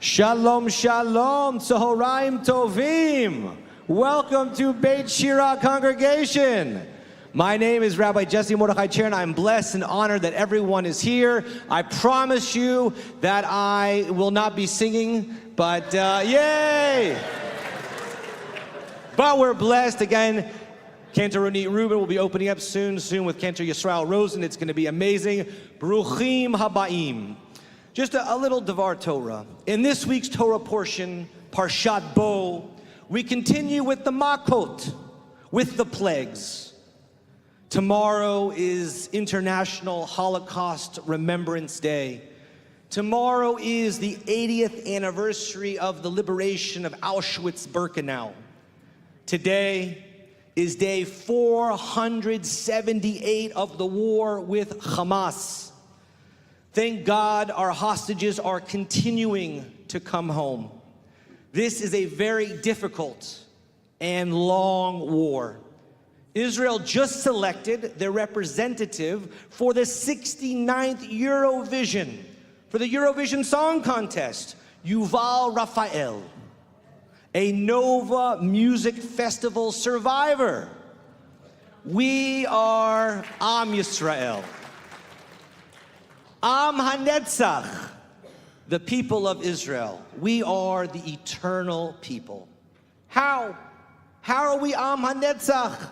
Shalom, shalom, tzohoraim tovim. Welcome to Beit Shira congregation. My name is Rabbi Jesse Mordechai Chair, and I'm blessed and honored that everyone is here. I promise you that I will not be singing, but yay! But we're blessed. Again, Cantor Ronit Rubin will be opening up soon with Cantor Yisrael Rosen. It's going to be amazing. Baruchim habaim. Just a little Devar Torah. In this week's Torah portion, Parshat Bo, we continue with the Makot, with the plagues. Tomorrow is International Holocaust Remembrance Day. Tomorrow is the 80th anniversary of the liberation of Auschwitz-Birkenau. Today is day 478 of the war with Hamas. Thank God our hostages are continuing to come home. This is a very difficult and long war. Israel just selected their representative for the 69th Eurovision, for the Eurovision Song Contest, Yuval Raphael, a Nova Music Festival survivor. We are Am Yisrael. Am HaNetzach, the people of Israel. We are the eternal people. How? How are we Am HaNetzach?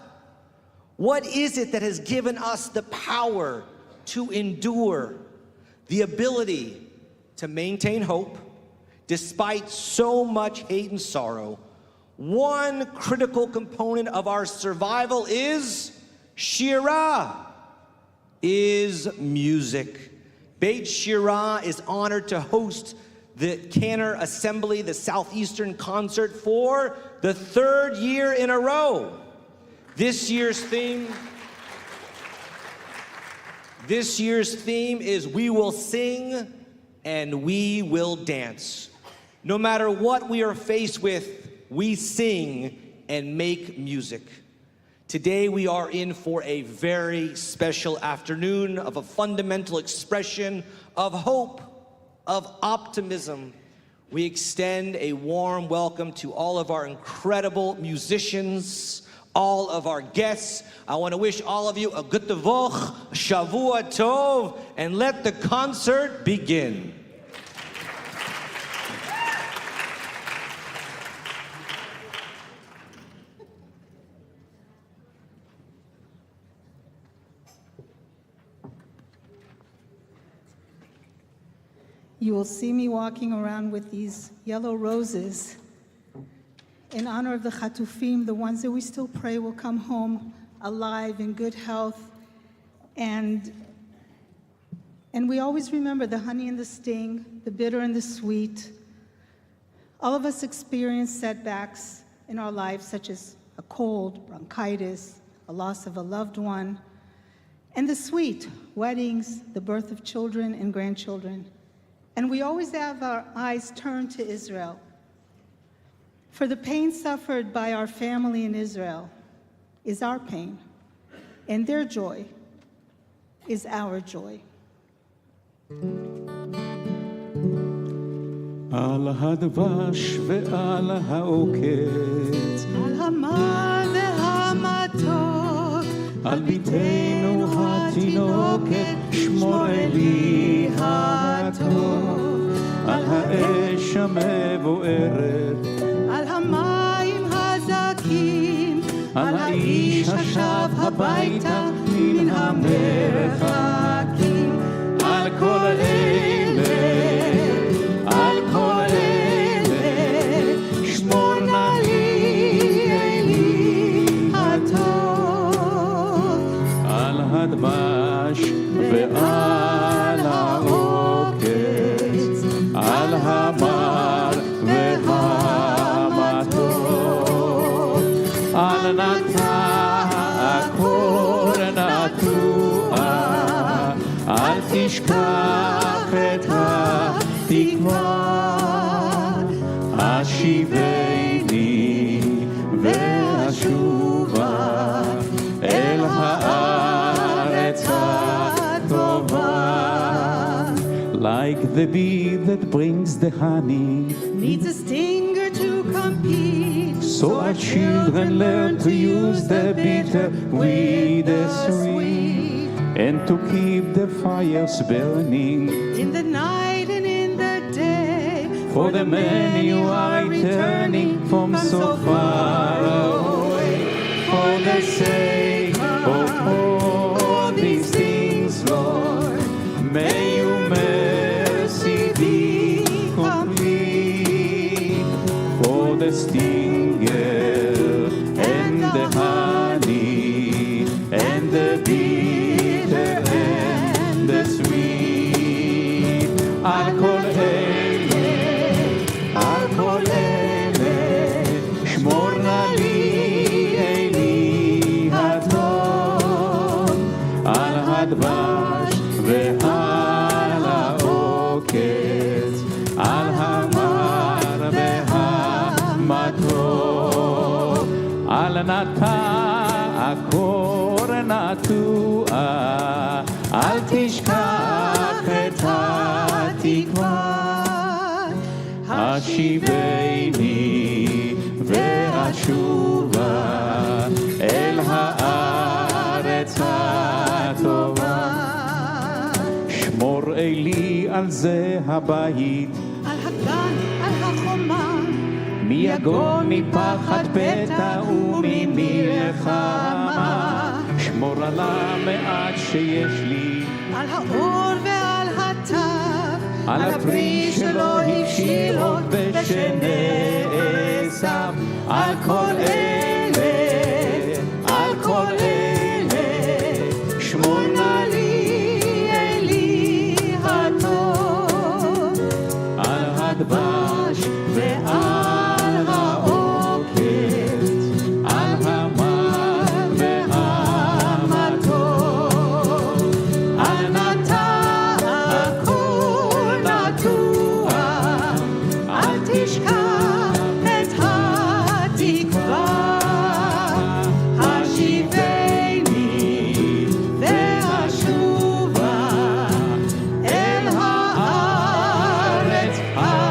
What is it that has given us the power to endure, the ability to maintain hope, despite so much hate and sorrow? One critical component of our survival is Shira, is music. Beit Shira is honored to host the Cantor Assembly, the Southeastern Concert, for the 3rd year in a row. This year's theme is We Will Sing and We Will Dance. No matter what we are faced with, we sing and make music. Today we are in for a very special afternoon of a fundamental expression of hope, of optimism. We extend a warm welcome to all of our incredible musicians, all of our guests. I want to wish all of you a good Tavoch, Shavua Tov, and let the concert begin. You will see me walking around with these yellow roses in honor of the Chatufim, the ones that we still pray will come home alive in good health. And we always remember the honey and the sting, the bitter and the sweet. All of us experience setbacks in our lives, such as a cold, bronchitis, a loss of a loved one, and the sweet, weddings, the birth of children and grandchildren. And we always have our eyes turned to Israel. For the pain suffered by our family in Israel is our pain, and their joy is our joy. על הדבש ועל העוקץ, על המר והמתוק, על ביתנו התינוקת, שמור לי הטוב, על האש המבוערת, על המים הזכים, על האיש השב הביתה מן המרחקים, על כל אלה, על כל אלה, שמור נא לי אלי הטוב, על הדבש ועל העוקץ, על המר והמתוק, על נטע הקור נטוע, אל תשכח את התקווה, השיבני ואשובה אל הארץ הטובה. like the bee that brings the honey. Needs a stinger to compete. So our children learn to use the bitter with the sweet, and to keep the fires burning In the night and in the day, for the many who are returning from so far away. For the sake of all these things, Lord, may your mercy be complete. For the stinger and the honey and the bitter and the sweet, I call על כל אלה, שמור נא לי אלי הטוב, על הדבש ועל העוקץ, על המר והמתוק, על נטע הקור נטוע, אל תשכח את התקווה. השיבני ואשובה אל הארץ הטובה. שמור אלי על זה הבית, על הגן, על החומה, מיגון, מפחד פתע וממלחמה. שמור על המעט שיש לי, על האור ועל הטף, על הפרי שלא הבשיל עוד ושנאסף, על כל אלה, על כל אלה, שמור נא לי אלי הטוב, על הדבש ועל העוקץ, על המר והמתוק, על נטע הקול נטוע, אל תשכח את התקווה. השיבני ואשובה אל הארץ הטובה.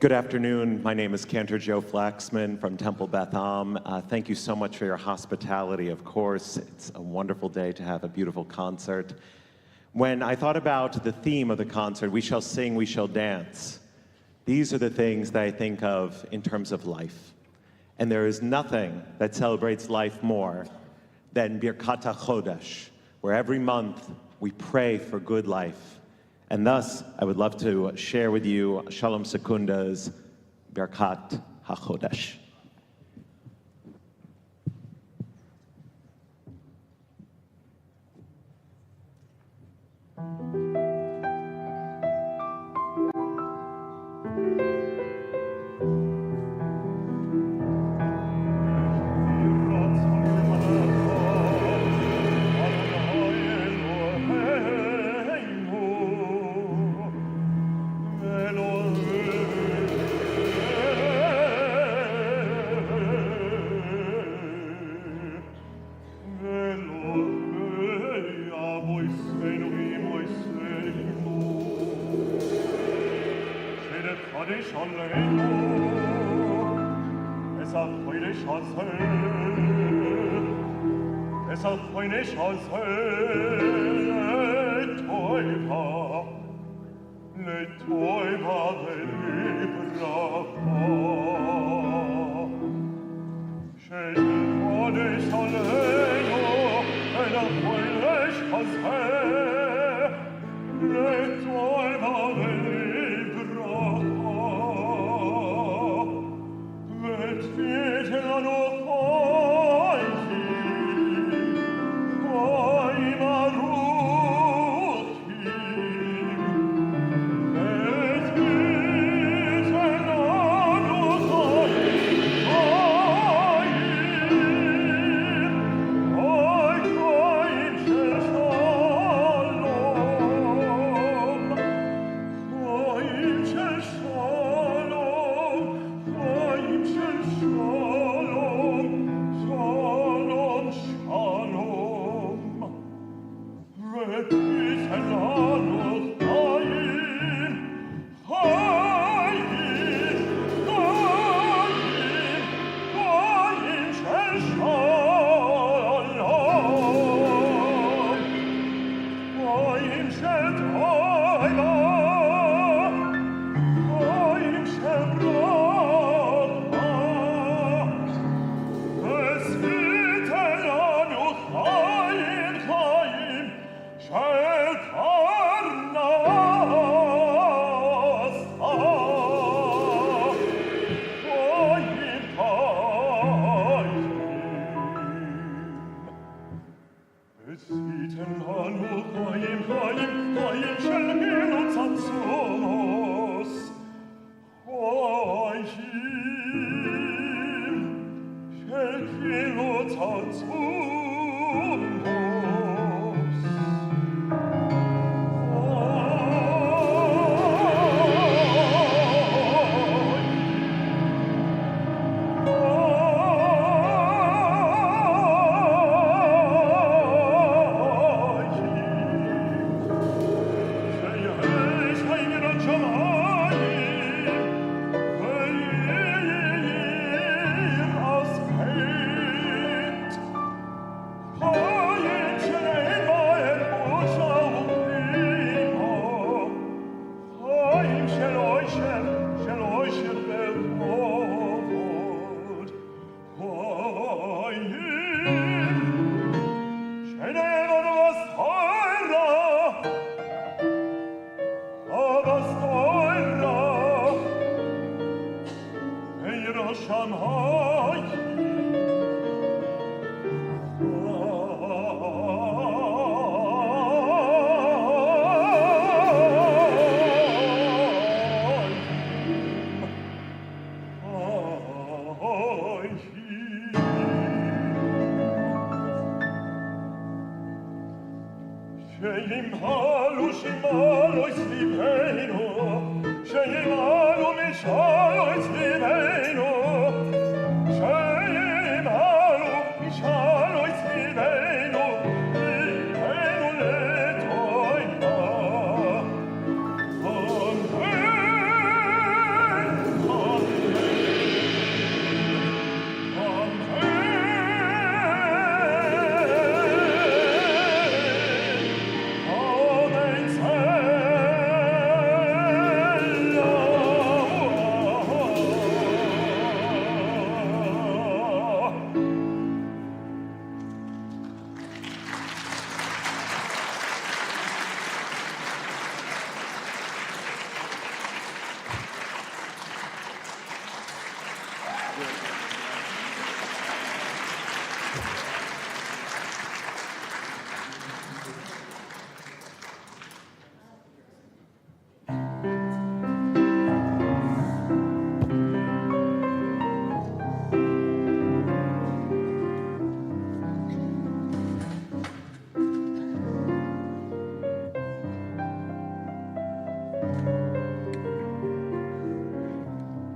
Good afternoon. My name is Cantor Joe Flaxman from Temple Beth Am. Thank you so much for your hospitality, of course. It's a wonderful day to have a beautiful concert. When I thought about the theme of the concert, we shall sing, we shall dance, these are the things that I think of in terms of life. And there is nothing that celebrates life more than Birkat HaChodesh, where every month we pray for good life. And thus, I would love to share with you Shalom Sekunda's Birkat HaChodesh.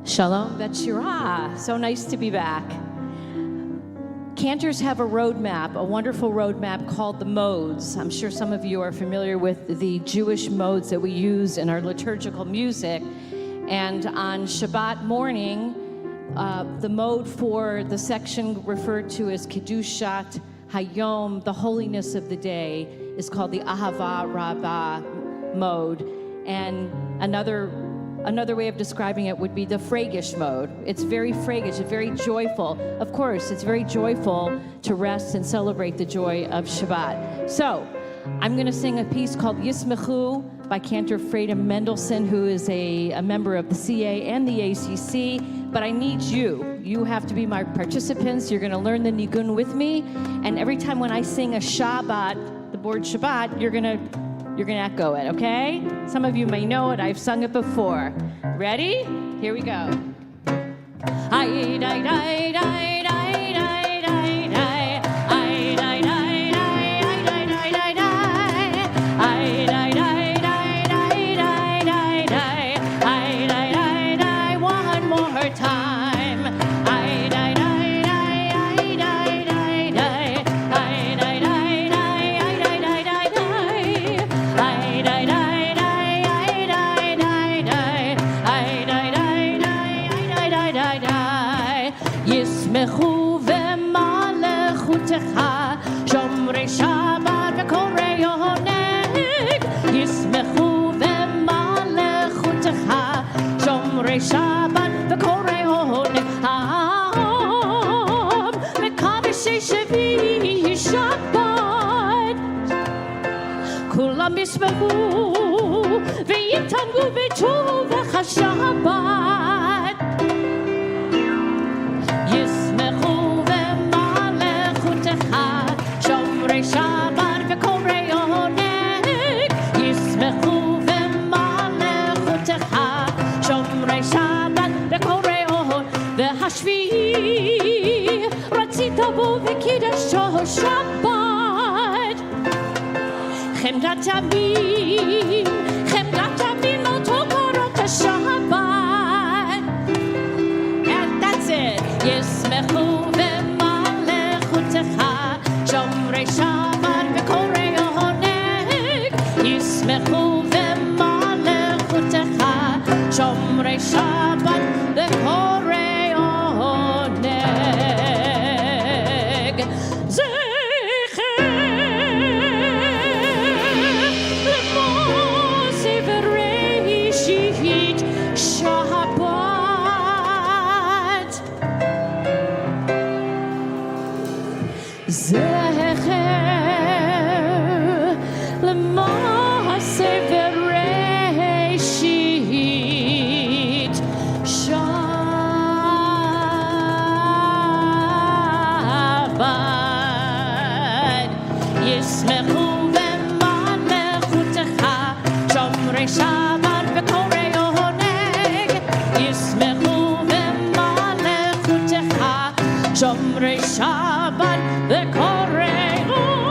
Shalom Betshirah. So nice to be back. Cantors have a roadmap, a wonderful roadmap called the modes. I'm sure some of you are familiar with the Jewish modes that we use in our liturgical music. And on Shabbat morning, the mode for the section referred to as Kedushat Hayom, the holiness of the day, is called the Ahava Rabbah mode. And another way of describing it would be the Fragish mode. It's very Fragish, it's very joyful. Of course, it's very joyful to rest and celebrate the joy of Shabbat. So, I'm going to sing a piece called Yismechu by Cantor Freda Mendelssohn, who is a member of the CA and the ACC. But I need you. You have to be my participants. You're going to learn the Nigun with me. And every time when I sing a Shabbat, the word Shabbat, you're going to echo it, okay? Some of you may know it. I've sung it before. Ready? Here we go. One more time. Yismechu שומרי שבת וקורא עונג העם מקדשי שביעי שבת כולם ישמחו ויתענגו בטובך השבת ישמחו במלכותך שומרי שבת וקורא עונג ישמחו במלכותך שומרי שבת וקורא עונג והשביעי רצית בו וקידשו שבת חמדת ימים לא תוקרות השבת and that's it ישמחו במלכותך שומרי שבת וקורא עונג ישמחו במלכותך שומרי שבת וקורא עונג זכר למעשה בראשית שבת זכר למעשה בראשית שבת ישמחו במלכותך שומרי שבת וקורא עונג ישמחו במלכותך שומרי שבת וקורא עונג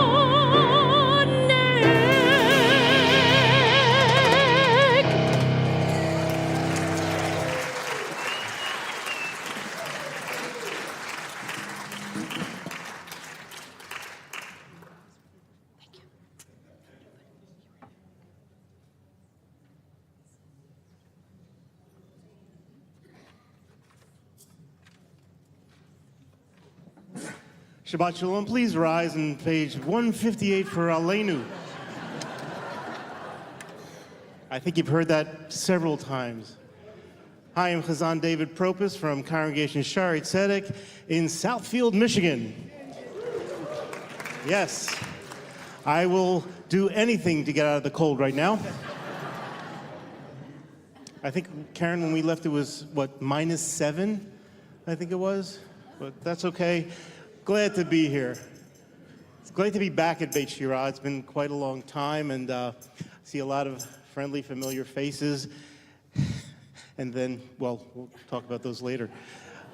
Shabbat Shalom. Please rise on page 158 for Aleinu. I think you've heard that several times. Hi, I'm Chazan David Propus from Congregation Shari Tzedek in Southfield, Michigan. Yes, I will do anything to get out of the cold right now. I think, Karen, when we left, it was, what, -7? I think it was. But that's okay. Glad to be here. It's great to be back at Beit Shirah. It's been quite a long time, and see a lot of friendly, familiar faces. And then, well, we'll talk about those later.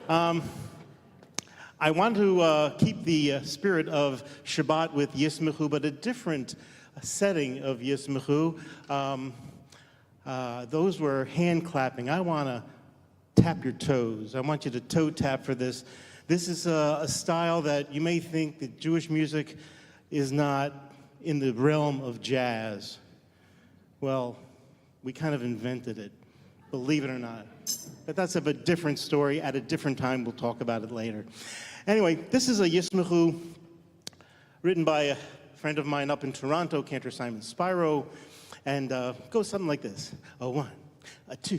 I want to keep the spirit of Shabbat with Yismechu, but a different setting of Yismechu. Those were hand clapping. I want to tap your toes. I want you to toe tap for this. This is a style that you may think that Jewish music is not in the realm of jazz. Well, we kind of invented it, believe it or not. But that's of a different story. At a different time, we'll talk about it later. Anyway, this is a Yismechu written by a friend of mine up in Toronto, Cantor Simon Spyro, and goes something like this. A 1, a 2,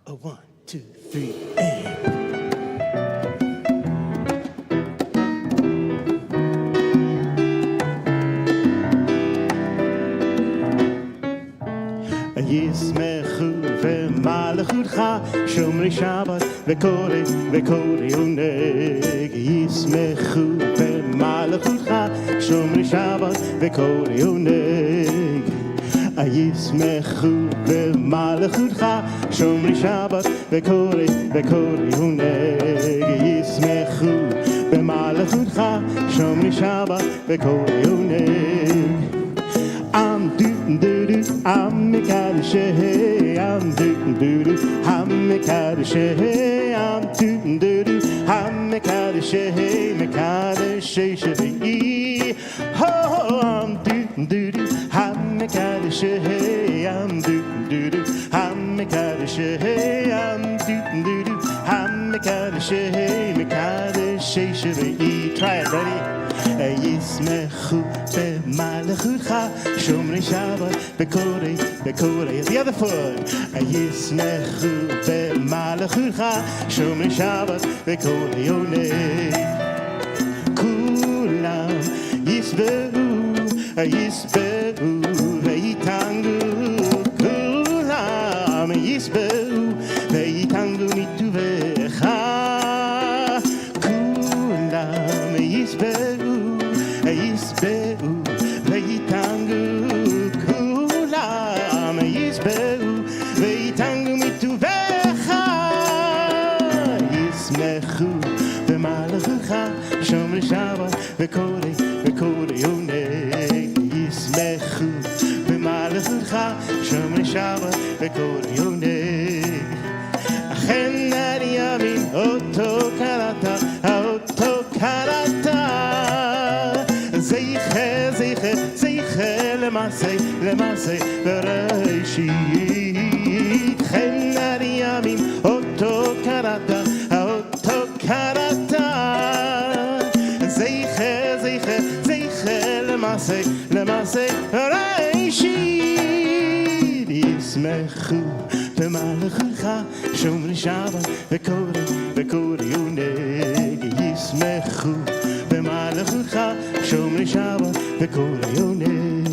a 1, 2, 3, and... ישמחו במלכותך שומרי שבת וקורא עונג ישמחו במלכותך שומרי שבת וקורא עונג ישמחו במלכותך שומרי שבת וקורא עונג ישמחו במלכותך שומרי שבת וקורא עונג I'm dootin' doo-doo, I'm Mekadosheh, I'm dootin' doo-doo, I'm Mekadosheh, I'm dootin' doo-doo, I'm Mekadosheh, Mekadosheh Shavi'i. Oh, I'm dootin' doo-doo, I'm Mekadosheh, I'm dootin' doo-doo, I'm Mekadosheh, I'm dootin' doo-doo, I'm Mekadosheh, Mekadosheh Shavi'i. Try it, ready? Yismechu b'mal b'malachutcha, shomrei Shabbat, bekorei, bekorei. The other foot. Yismechu b'malachutcha, shomrei Shabbat, bekorei onei. Kulam yisbehu, yisbehu, veitangu. Kulam yisbehu, veitangu mituvecha. Kulam yisbehu, yisbehu, veitangu. Kulam yisbehu, veitangu mituvecha. Yismechu b'malachutcha, shomrei Shabbat, bekorei, bekorei onei. Yismechu b'malachutcha, shomrei Shabbat, bekorei onei. Achen ari yamin oto karata, oto karata. Zeiche, zeiche, zeiche lemasei, lemasei bereishit. Achen ari yamin oto karata, oto karata. Zeiche, zeiche, zeiche lemasei, lemasei bereishit. Yismechu b'malachutcha, shomrei Shabbat, bekorei, bekorei onei. Yismechu b'malachutcha, shomrei Shabbat, bekorei onei.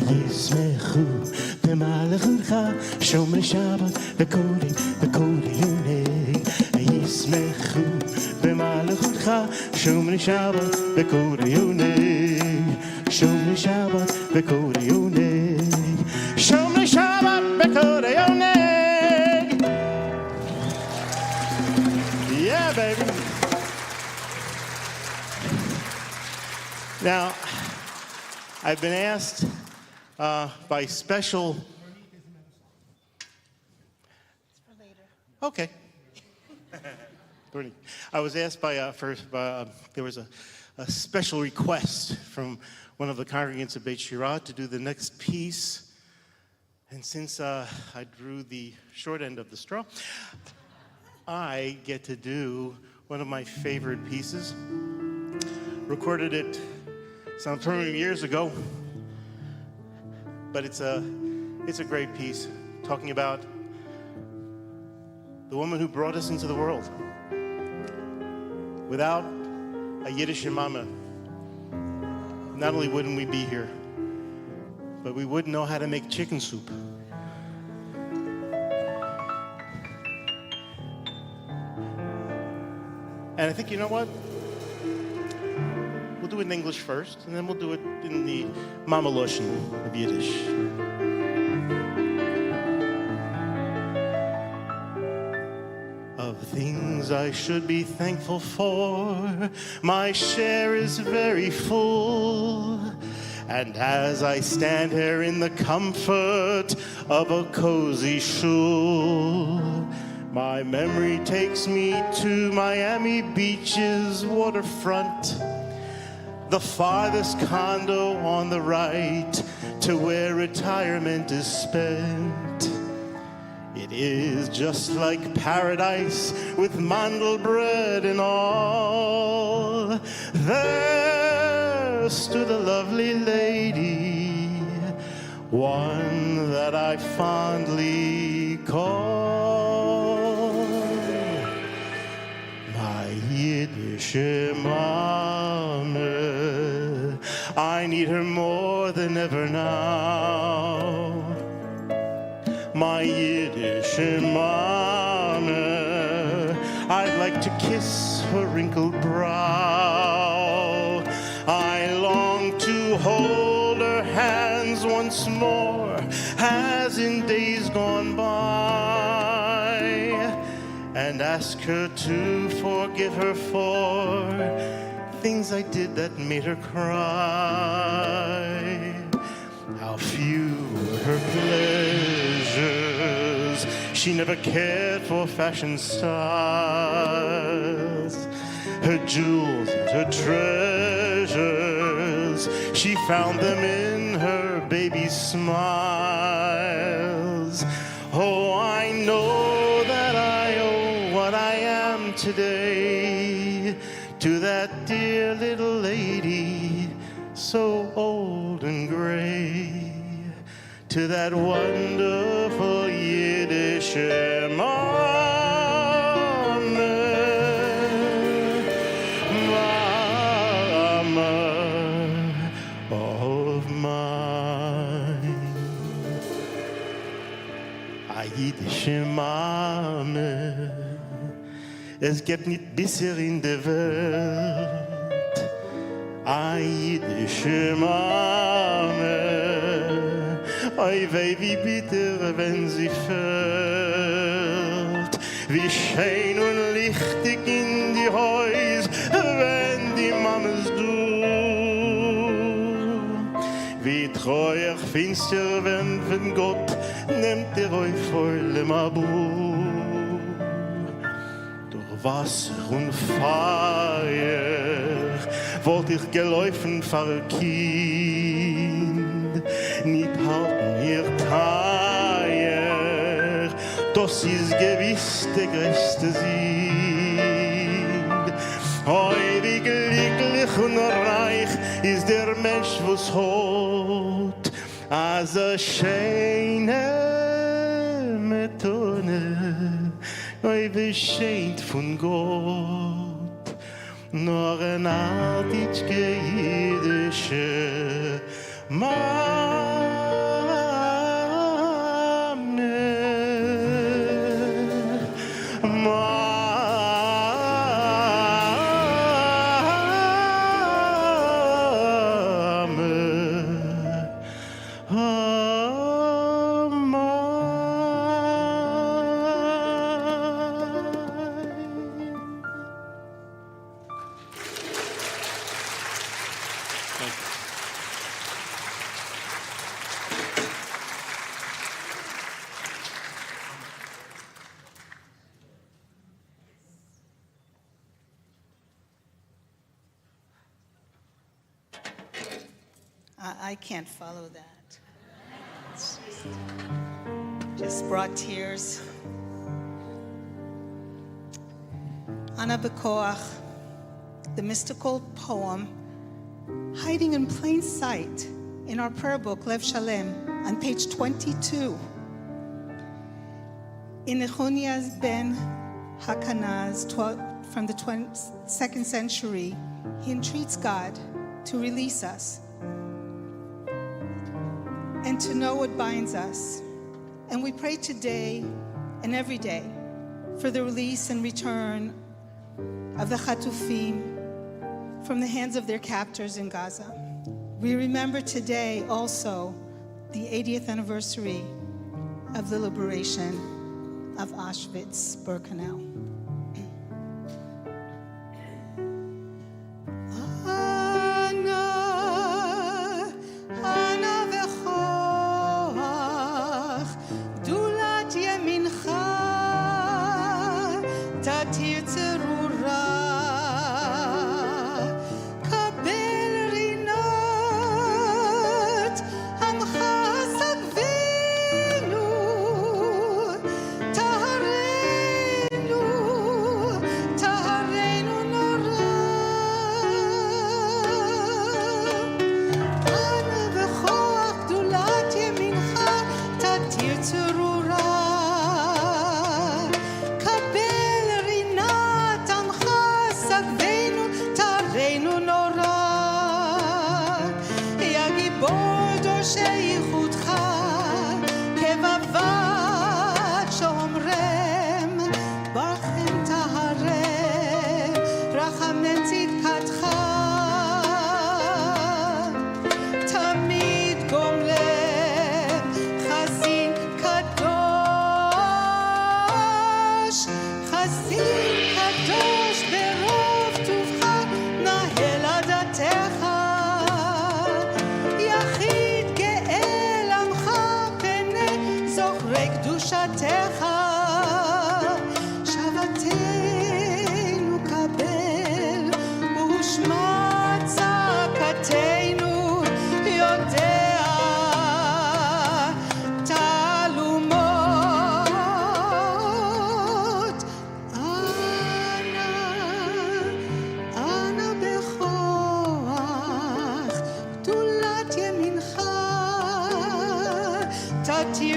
Yismechu b'malachutcha, shomrei Shabbat, bekorei, bekorei onei. Yismechu b'malachutcha, shomrei Shabbat, bekorei onei. Shomrei Shabbat, bekorei onei. Shomrei Shabbat, bekorei onei. Yeah, baby. Now, I've been asked by special. Okay. I was asked by there was a special request from one of the congregants of Beit Shirah to do the next piece. And since I drew the short end of the straw, I get to do one of my favorite pieces. Recorded it some 20 years ago, but it's a great piece talking about the woman who brought us into the world. Without a Yiddish mama, not only wouldn't we be here, but we wouldn't know how to make chicken soup. And I think, you know what? We'll do it in English first, and then we'll do it in the Mama Loshen of Yiddish. Of things I should be thankful for, my share is very full. And as I stand here in the comfort of a cozy shul, my memory takes me to Miami Beach's waterfront, the farthest condo on the right, to where retirement is spent. It is just like paradise with mandel bread and all. There stood a lovely lady, one that I fondly call my Yiddish mama. I need her more than ever now. My Yiddish mama, I'd like to kiss her wrinkled brow. I long to hold her hands once more, as in days gone by, and ask her to forgive her for things I did that made her cry. How few were her pleasures, she never cared for fashion styles. Her jewels and her treasures, she found them in her baby's smiles. Oh, I know that I owe what I am today to that dear little lady so old and gray, to that wonderful Yiddish mama, all of mine. A Yiddish mama, es gibt nicht besser in der Welt. A Yiddish mama, oi weh, wie bitter, wenn sie fällt. Wie schön und lichtig in die Häus, wenn die Mamas du. Wie treuer finster, wenn von Gott nimmt euch voll im Abu. Durch Wasser und Feuer wollt ich geläufen für Kind. Nicht halten ihr Teier, das ist gewiss der größte Sieg. Oi, wie glücklich und reich ist der Mensch, was hat, als eine schöne Methode, oi, beschenkt von Gott, nur ein artige jüdische I can't follow that. It's just brought tears. Ana Bekoach, the mystical poem, hiding in plain sight in our prayer book, Lev Shalem, on page 22. In Nehemiah's ben Hakanaz, from the 22nd century, he entreats God to release us and to know what binds us. And we pray today and every day for the release and return of the Chatufim from the hands of their captors in Gaza. We remember today also the 80th anniversary of the liberation of Auschwitz-Birkenau.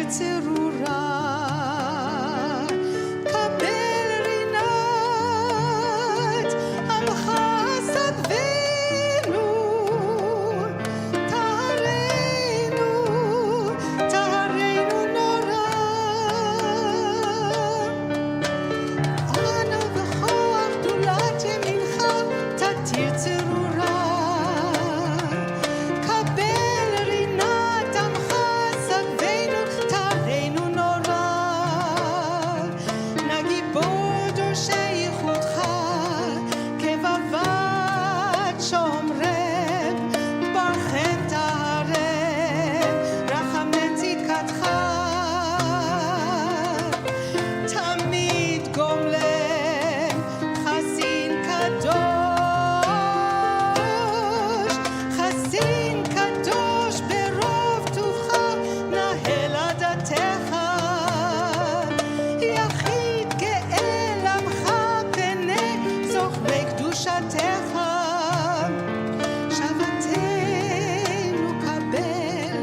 צרורה קבל רינת עמך סגבנו טהרנו נורא אנה וכוח גדולת ימינך תתיר צרורה קבל רינת עמך סגבנו טהרנו נורא נגיבור דורשי ייחודך כבבת שומרם ברכם טהרם רחמן צדקתך תמיד גומלם חסין קדוש ברוב טובך נהל עדתך יחיד גאה עמך פנה זוכרי קדושתך שבתנו קבל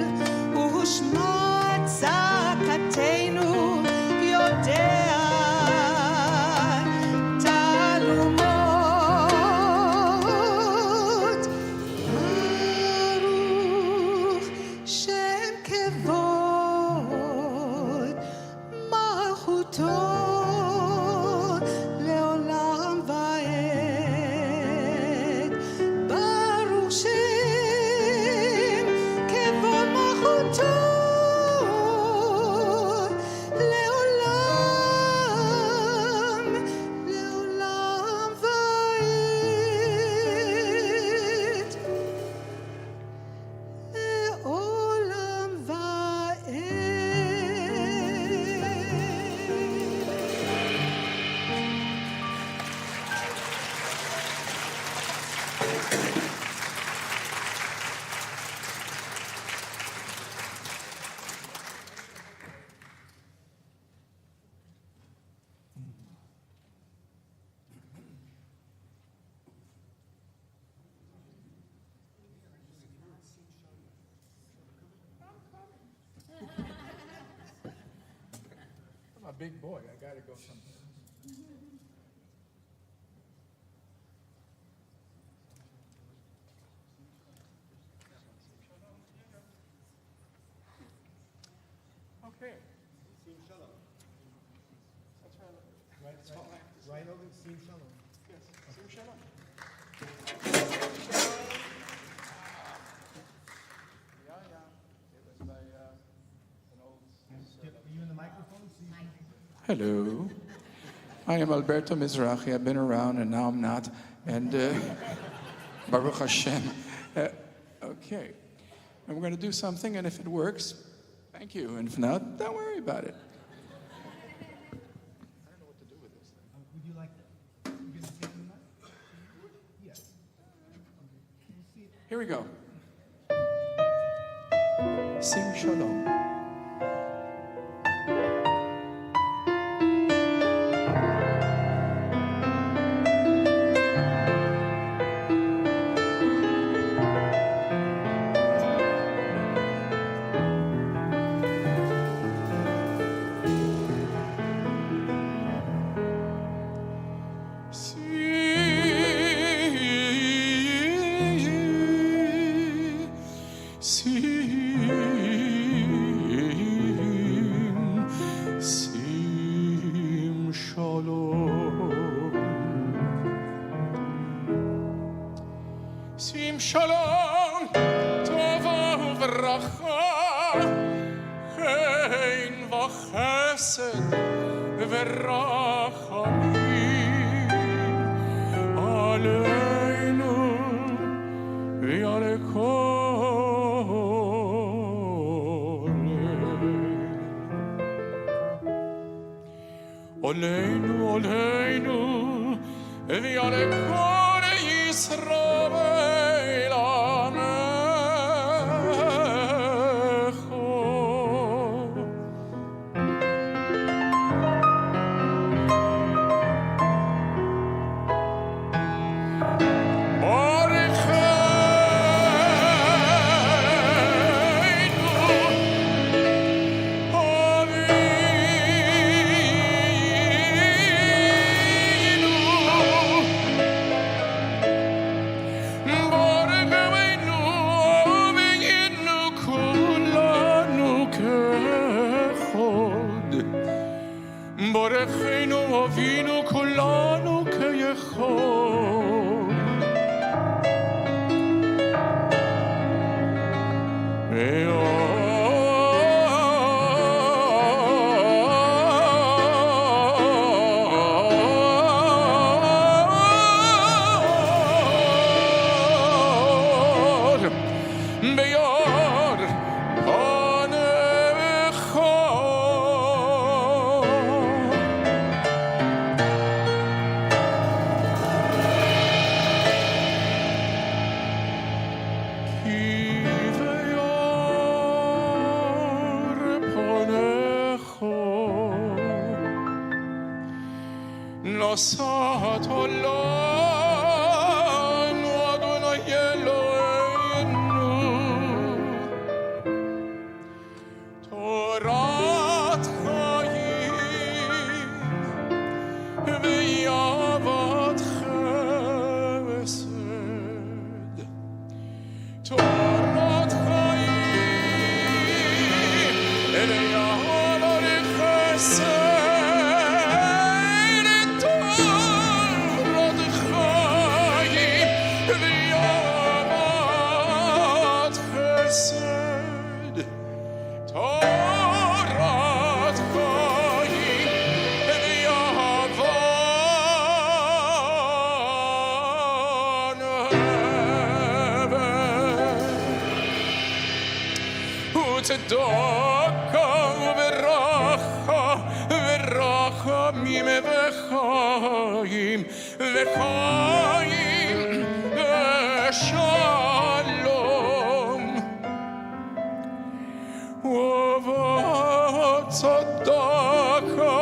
ושמע צעקתנו יודע תעלומות ברוך שם כבוד מלכותו לעולם ועד ברוך שם כבוד מלכותו לעולם ועד לעולם ועד I'm a big boy. I gotta go somewhere. Okay. Right over Sim Shalom. Yes. Sim Shalom. Yeah, yeah. It was by an old. Are you in the microphone? Hello. I am Alberto Mizrahi. I've been around and now I'm not. And Baruch Hashem. Okay. And we're going to do something, and if it works, thank you. And if not, don't worry about it. I don't know what to do with this thing. Would you like to get a seat in that? Yes. Here we go. Sim Shalom. Sim Shalom. Sim Shalom. Tova uvracha. Hein v'chesed v'rachamim. Aleinu v'ale kol. Oleinu, oleinu, v'ale kol Yisrael amecho. Orecheinu, אבינו כולנו כיכול. נוסעת עולנו אדוני אלוהינו תורת חיים ויעבוד חסד תורת חיים ויעבוד חסד צדקה וברכה ורחמים וחיים וחיים ושלום וצדקה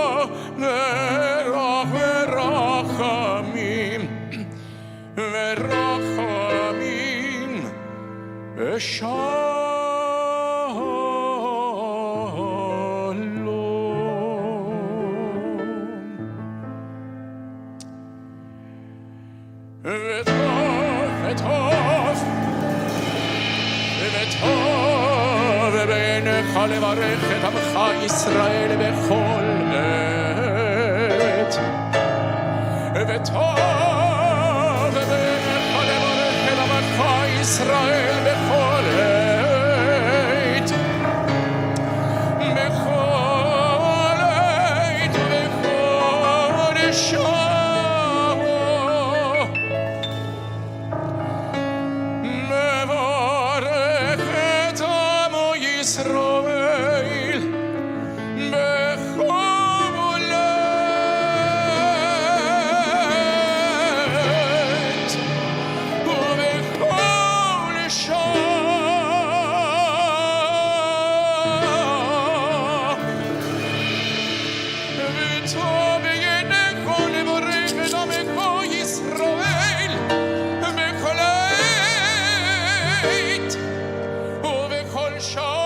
ורחמים ושלום וטוב בעיניך לברך את עמך ישראל בכל עת וטוב בעיניך לברך את עמך ישראל בכל עת בכל עת ובכל שעה ישראל בכל עת ובכל שעה וטוב בעיניך לברך את עמך ישראל בכל עת ובכל שעה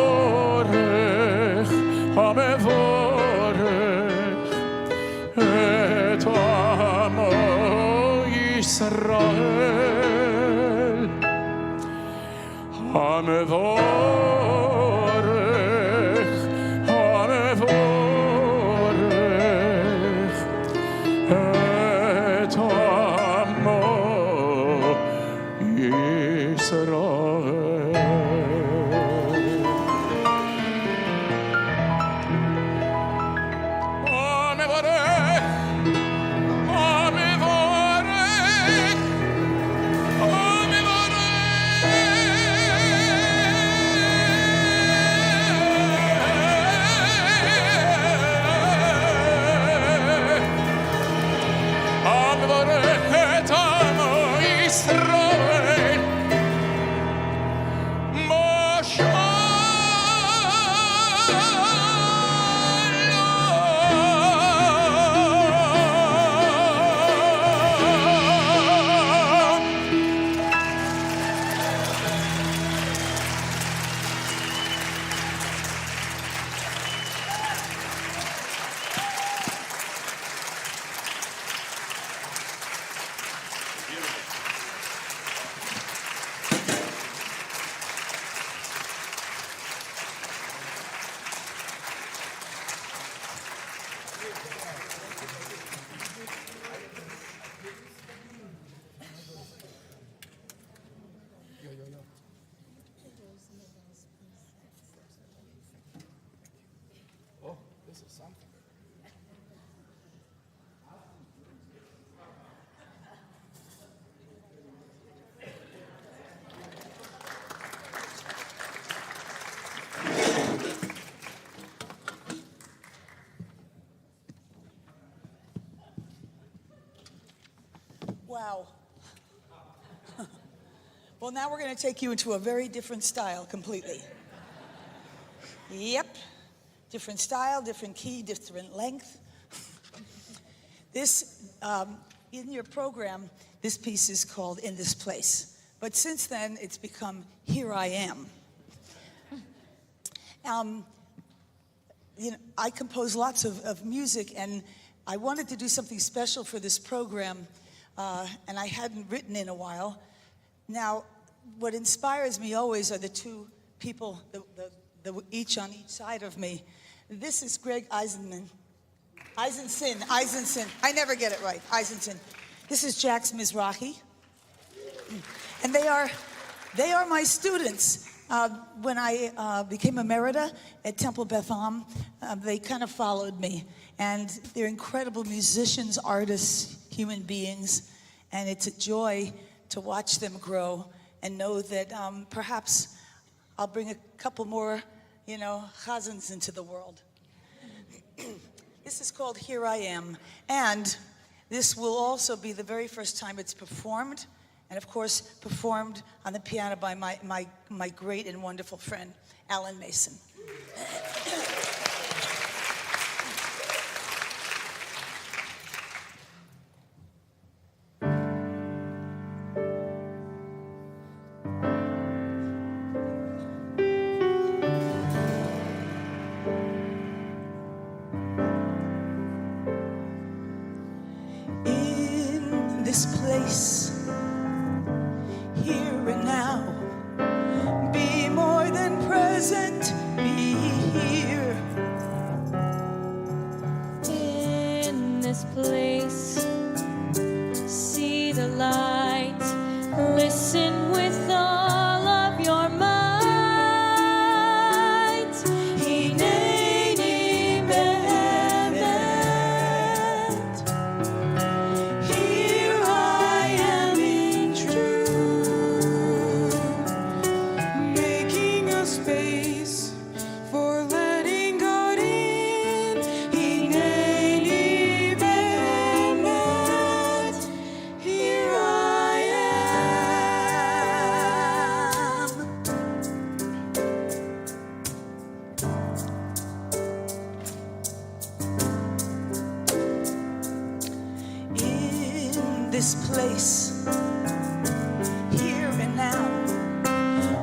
המבורך, המבורך את עמו ישראל Wow. Well, now we're going to take you into a very different style completely. Yep. Different style, different key, different length. This, in your program, this piece is called In This Place. But since then, it's become Here I Am. You know, I compose lots of music, and I wanted to do something special for this program, and I hadn't written in a while. Now, what inspires me always are the two people, each on each side of me. This is Greg Eisenson. I never get it right. Eisenson. This is Jax Mizrahi, and they are my students. When I became emerita at Temple Beth Am, they kind of followed me, and they're incredible musicians, artists, human beings, and it's a joy to watch them grow and know that perhaps I'll bring a couple more, chazans into the world. This is called Here I Am, and this will also be the very first time it's performed, and of course performed on the piano by my great and wonderful friend, Alan Mason. This place, here and now, be more than present, be here. In this place, see the light, listen with all of your might. Hineni be'emet. Here I am in truth, making a space for letting God in. Hineni be'emet. Here I am. In this place, here and now,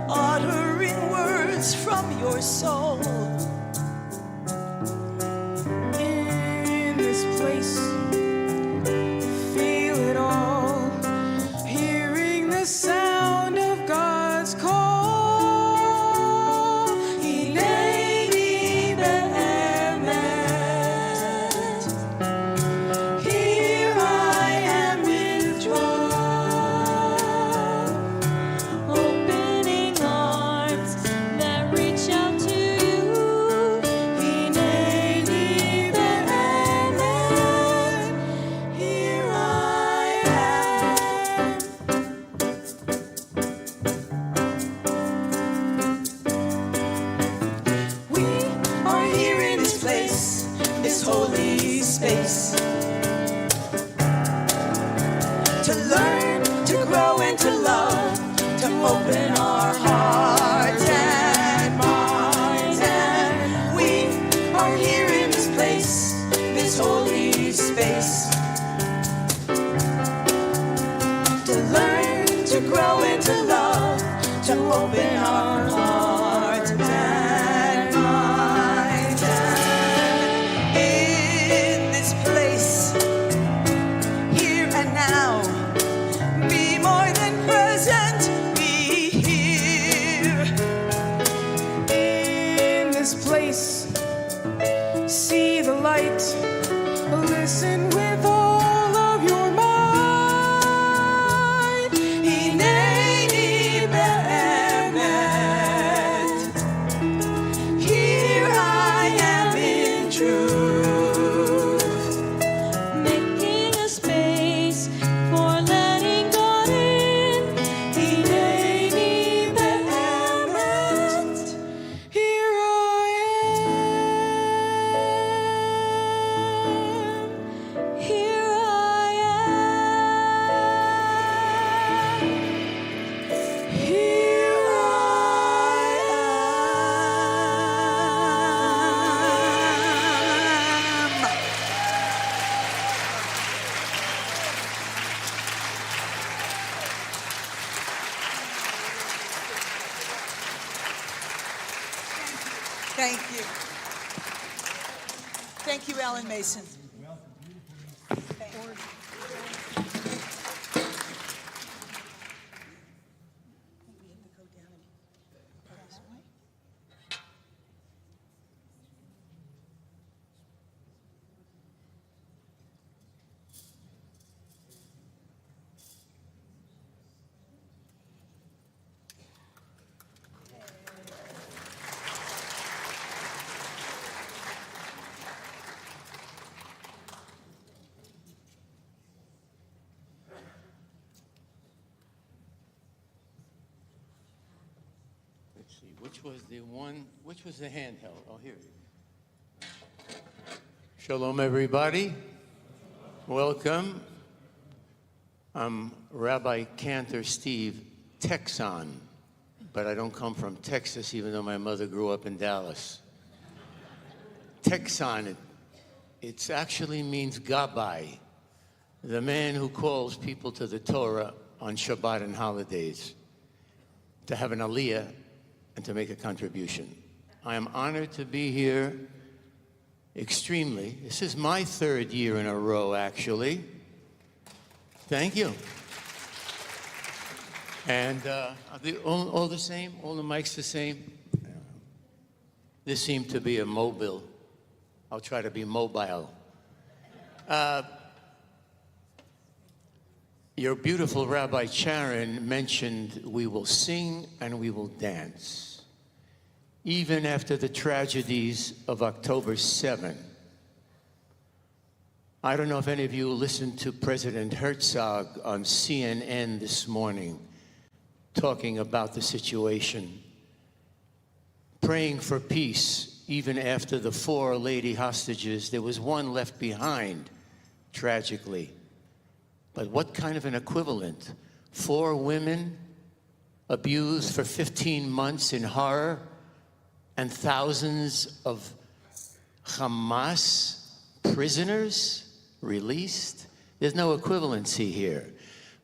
uttering words from your soul. In this place, feel it all, hearing the sound of God's call. grow into love, to open our hearts and minds. And we are here in this place, this holy space, to learn to grow into love, to open our hearts and minds. And in this place, here and now, be more than present, be here. In this place, see the light, listen with all of your might. Hineni be'emet. Here I am in truth. Making a space for letting God in. Hineni be'emet. Here I am. Here I am. Here I am. Thank you. Thank you, Ellen Mason. Thank you. Let's see, which was the handheld? Oh, here. Shalom, everybody. Welcome. I'm Rabbi Cantor Steve Texan, but I don't come from Texas, even though my mother grew up in Dallas. Texan, it actually means Gabbai, the man who calls people to the Torah on Shabbat and holidays, to have an aliyah and to make a contribution. I am honored to be here, extremely. This is my third year in a row, actually. Thank you. And are they all the same? All the mics the same? This seemed to be a mobile. I'll try to be mobile. Your beautiful Rabbi Sharon mentioned we will sing and we will dance, even after the tragedies of October 7. I don't know if any of you listened to President Herzog on CNN this morning talking about the situation, praying for peace even after the 4 lady hostages. There was one left behind, tragically. But what kind of an equivalent? 4 women abused for 15 months in horror, and thousands of Hamas prisoners released? There's no equivalency here.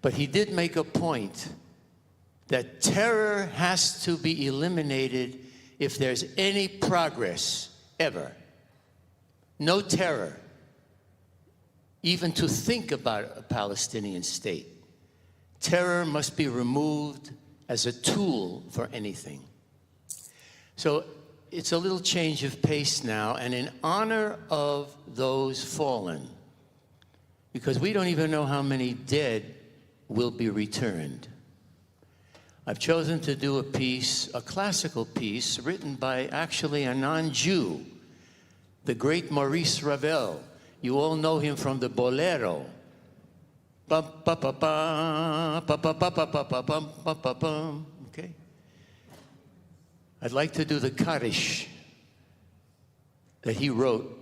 But he did make a point that terror has to be eliminated if there's any progress ever. No terror, even to think about a Palestinian state. Terror must be removed as a tool for anything. So it's a little change of pace now, and in honor of those fallen, because we don't even know how many dead will be returned, I've chosen to do a piece, a classical piece, written by actually a non-Jew, the great Maurice Ravel. You all know him from the Bolero. Okay? I'd like to do the Kaddish that he wrote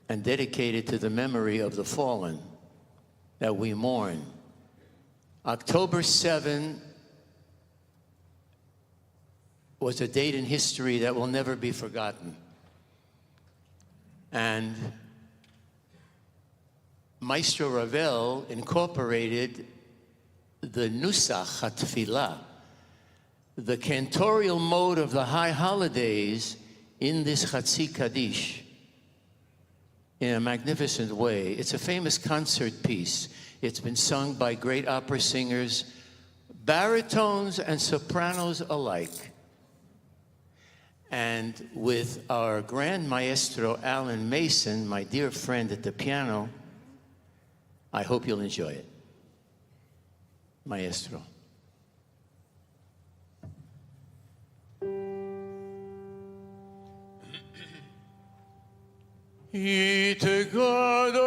and dedicated to the memory of the fallen that we mourn. October 7 was a date in history that will never be forgotten. And Maestro Ravel incorporated the Nusach HaTfilah, the cantorial mode of the high holidays, in this Chatzi Kaddish in a magnificent way. It's a famous concert piece. It's been sung by great opera singers, baritones and sopranos alike. And with our grand maestro, Alan Mason, my dear friend at the piano, I hope you'll enjoy it. Maestro. Yitgadol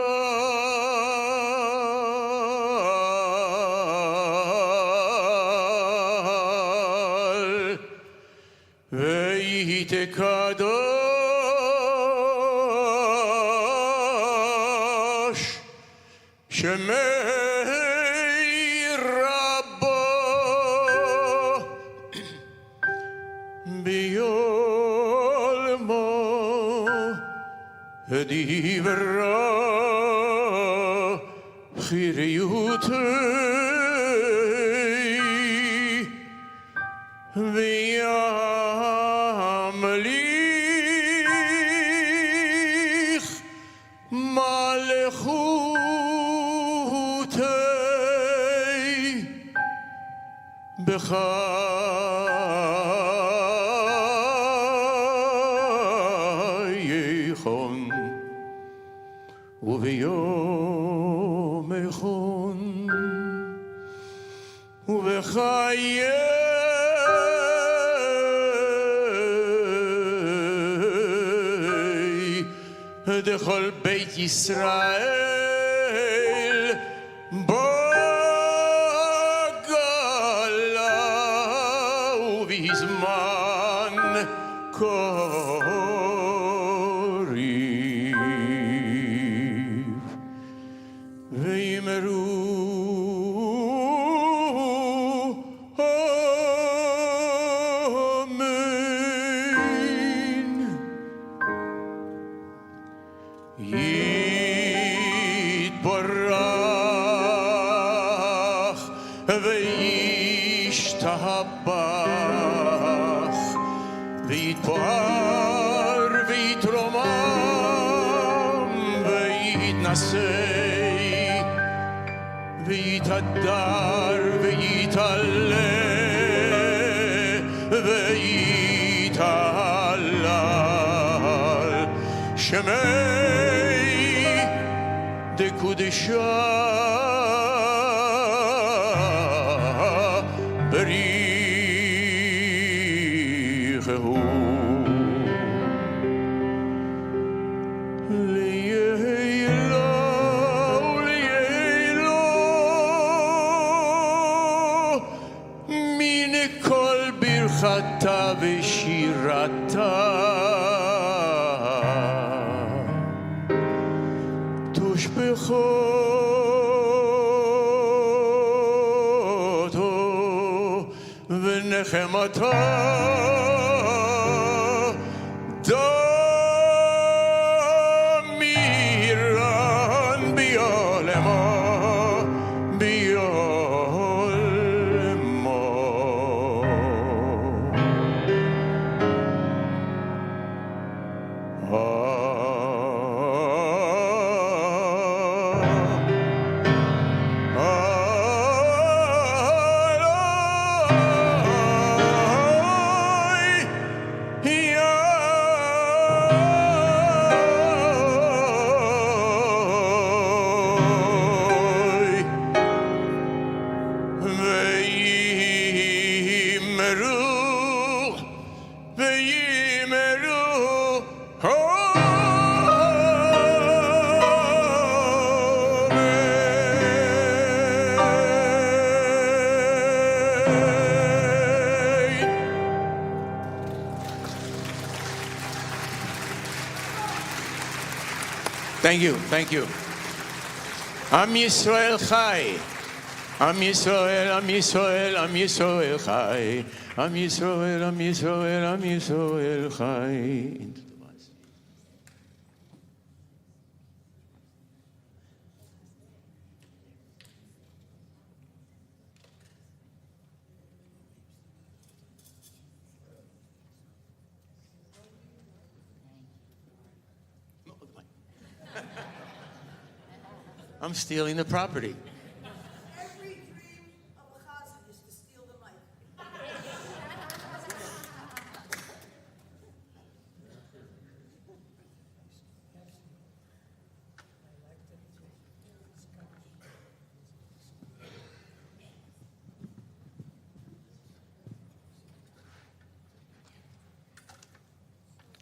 ve'yitkadosh Shemei Rabbo biyolmo Divra chiriyutei v'yamlich malchutei b'chayichon وبيوم يخون وبخيي دخل بيت إسرائيل بقلا وبزمان וישתבח ויתפאר ויתרומם ויתנשא ויתהדר ויתעלה ויתהלל שמי דקודשה בריחהו ליילו ליילו מן כל ברכתה ושירתה תושבחותו ונחמתה דמירן ביעלמו ביעלמו Thank you, thank you. Am Yisrael Chai. Am Yisrael, Am Yisrael, Am Yisrael Chai. Am Yisrael, Am Yisrael, Am Yisrael Chai. Into the lights. I'm stealing the property. Every dream of a chazan is to steal the mic.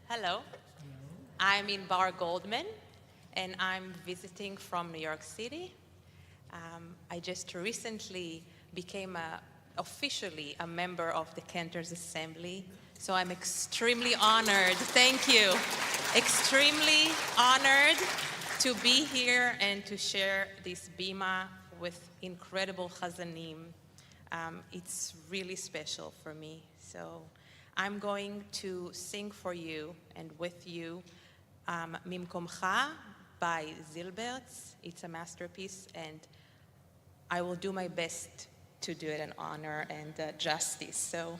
Hello, I'm Inbar Goldman, and I'm visiting from New York City. I just recently became officially a member of the Cantors Assembly, so I'm extremely honored. Thank you. Extremely honored to be here and to share this bima with incredible chazanim. It's really special for me. So I'm going to sing for you and with you Mimkomcha by Zilberts. It's a masterpiece, and I will do my best to do it in honor and justice. So.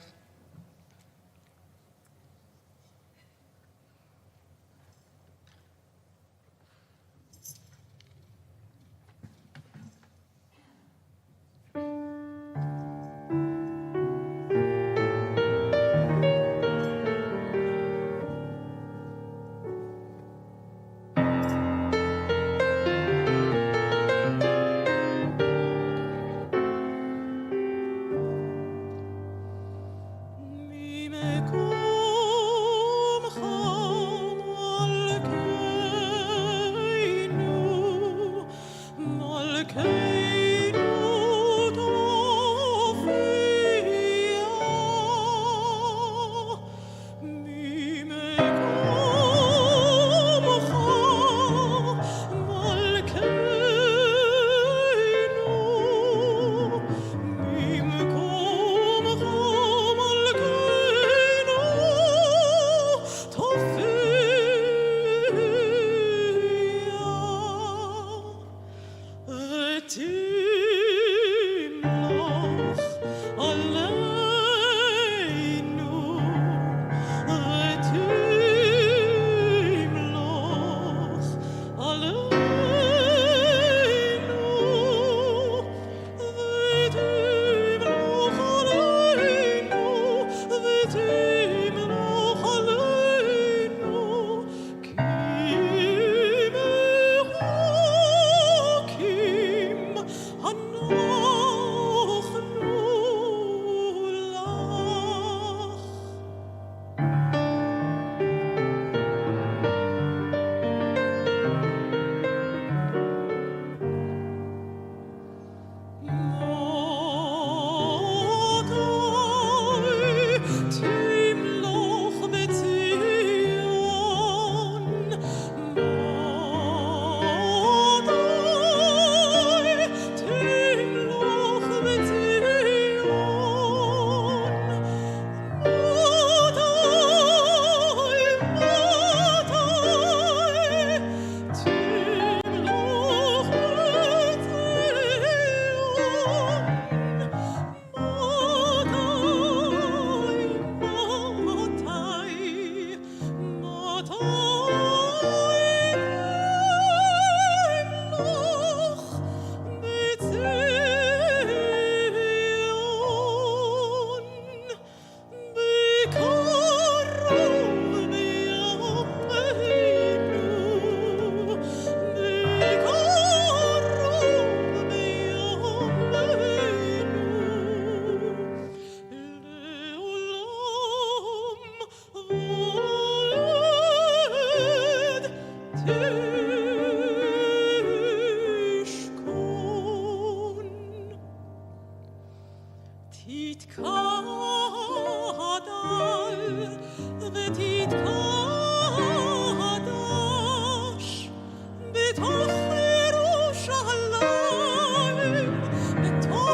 בתוך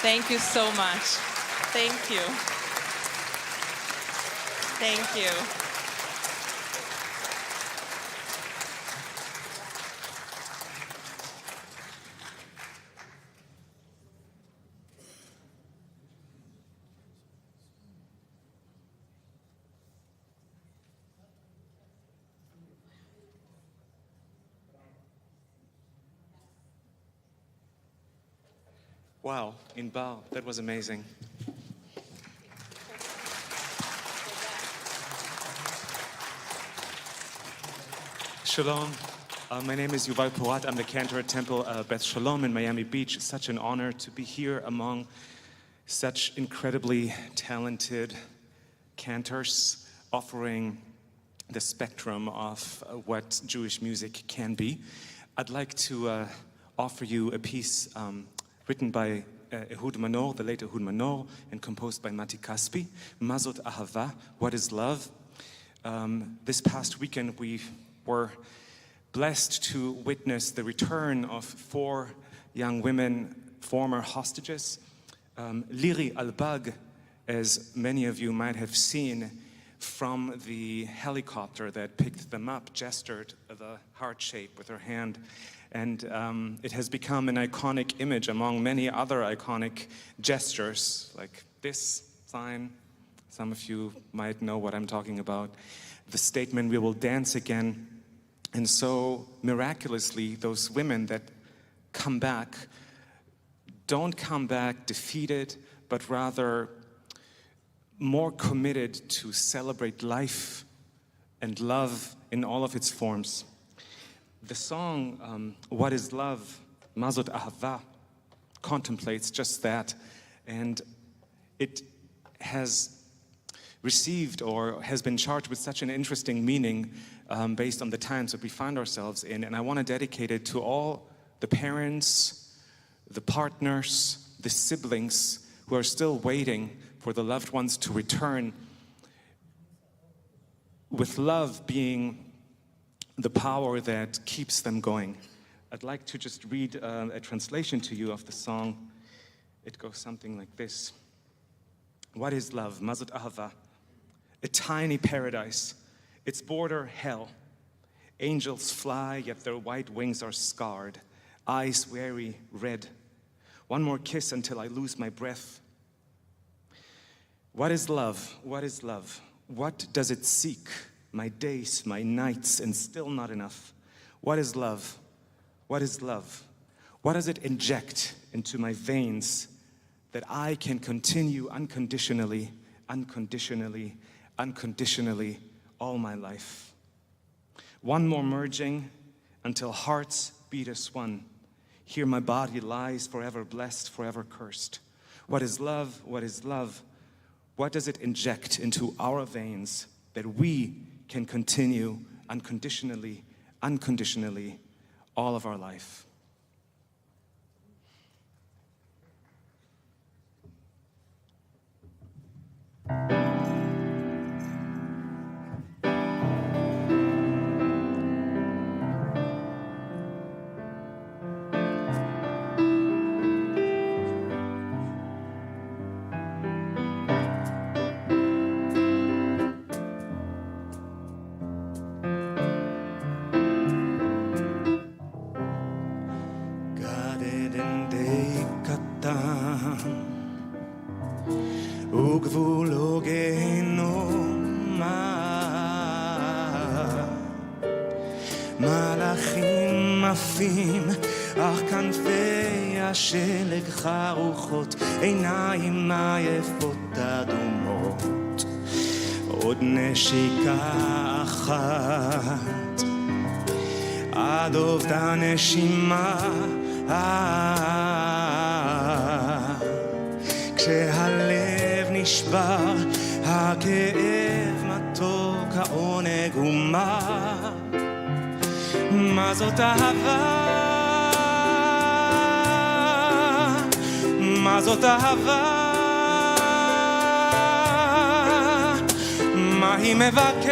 Thank you so much. Thank you. Thank you. Wow, Inbal, that was amazing. Shalom. My name is Yuval Porat. I'm the cantor at Temple Beth Shalom in Miami Beach. It's such an honor to be here among such incredibly talented cantors offering the spectrum of what Jewish music can be. I'd like to offer you a piece written by Ehud Manor, the late Ehud Manor, and composed by Mati Kaspi, Mazot Ahava, What is Love? This past weekend we were blessed to witness the return of 4 young women, former hostages. Liri Albag, as many of you might have seen from the helicopter that picked them up, gestured the heart shape with her hand. And it has become an iconic image among many other iconic gestures, like this sign. Some of you might know what I'm talking about. The statement, "We will dance again." And so, miraculously, those women that come back don't come back defeated, but rather more committed to celebrate life and love in all of its forms. The song, What is Love? Mazot Ahava, contemplates just that. And it has received or has been charged with such an interesting meaning based on the times that we find ourselves in. And I want to dedicate it to all the parents, the partners, the siblings who are still waiting for the loved ones to return, with love being the power that keeps them going. I'd like to just read a translation to you of the song. It goes something like this. What is love? Mazot Ahava. A tiny paradise, its border hell. Angels fly, yet their white wings are scarred. Eyes weary, red. One more kiss until I lose my breath. What is love? What is love? What does it seek? My days, my nights, and still not enough. What is love? What is love? What does it inject into my veins that I can continue unconditionally, unconditionally, unconditionally all my life? One more merging until hearts beat as one. Here my body lies forever blessed, forever cursed. What is love? What is love? What does it inject into our veins that we can continue unconditionally, unconditionally all of our life? וגבולו גיהנומה. מלאכים עפים, אך כנפי השלג חרוכות, עיניים עייפות אדומות. עוד נשיקה אחת, עד אובדן נשימה. כשהלב נשבר, הכאב מתוק, העונג ומה. מה זאת אהבה? מה זאת אהבה? מה היא מבקשת?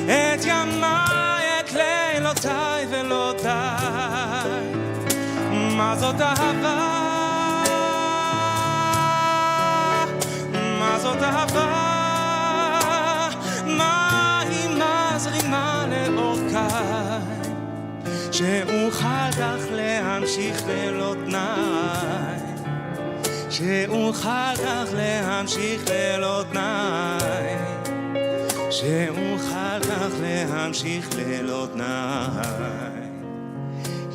את ימיי, את לילותיי ולא די. מה זאת אהבה? מה זאת אהבה? מה היא מזרימה לאורכי? שאוכל כך להמשיך ללא תנאי, שאוכל כך להמשיך ללא תנאי, שאוכל כך להמשיך ללא תנאי,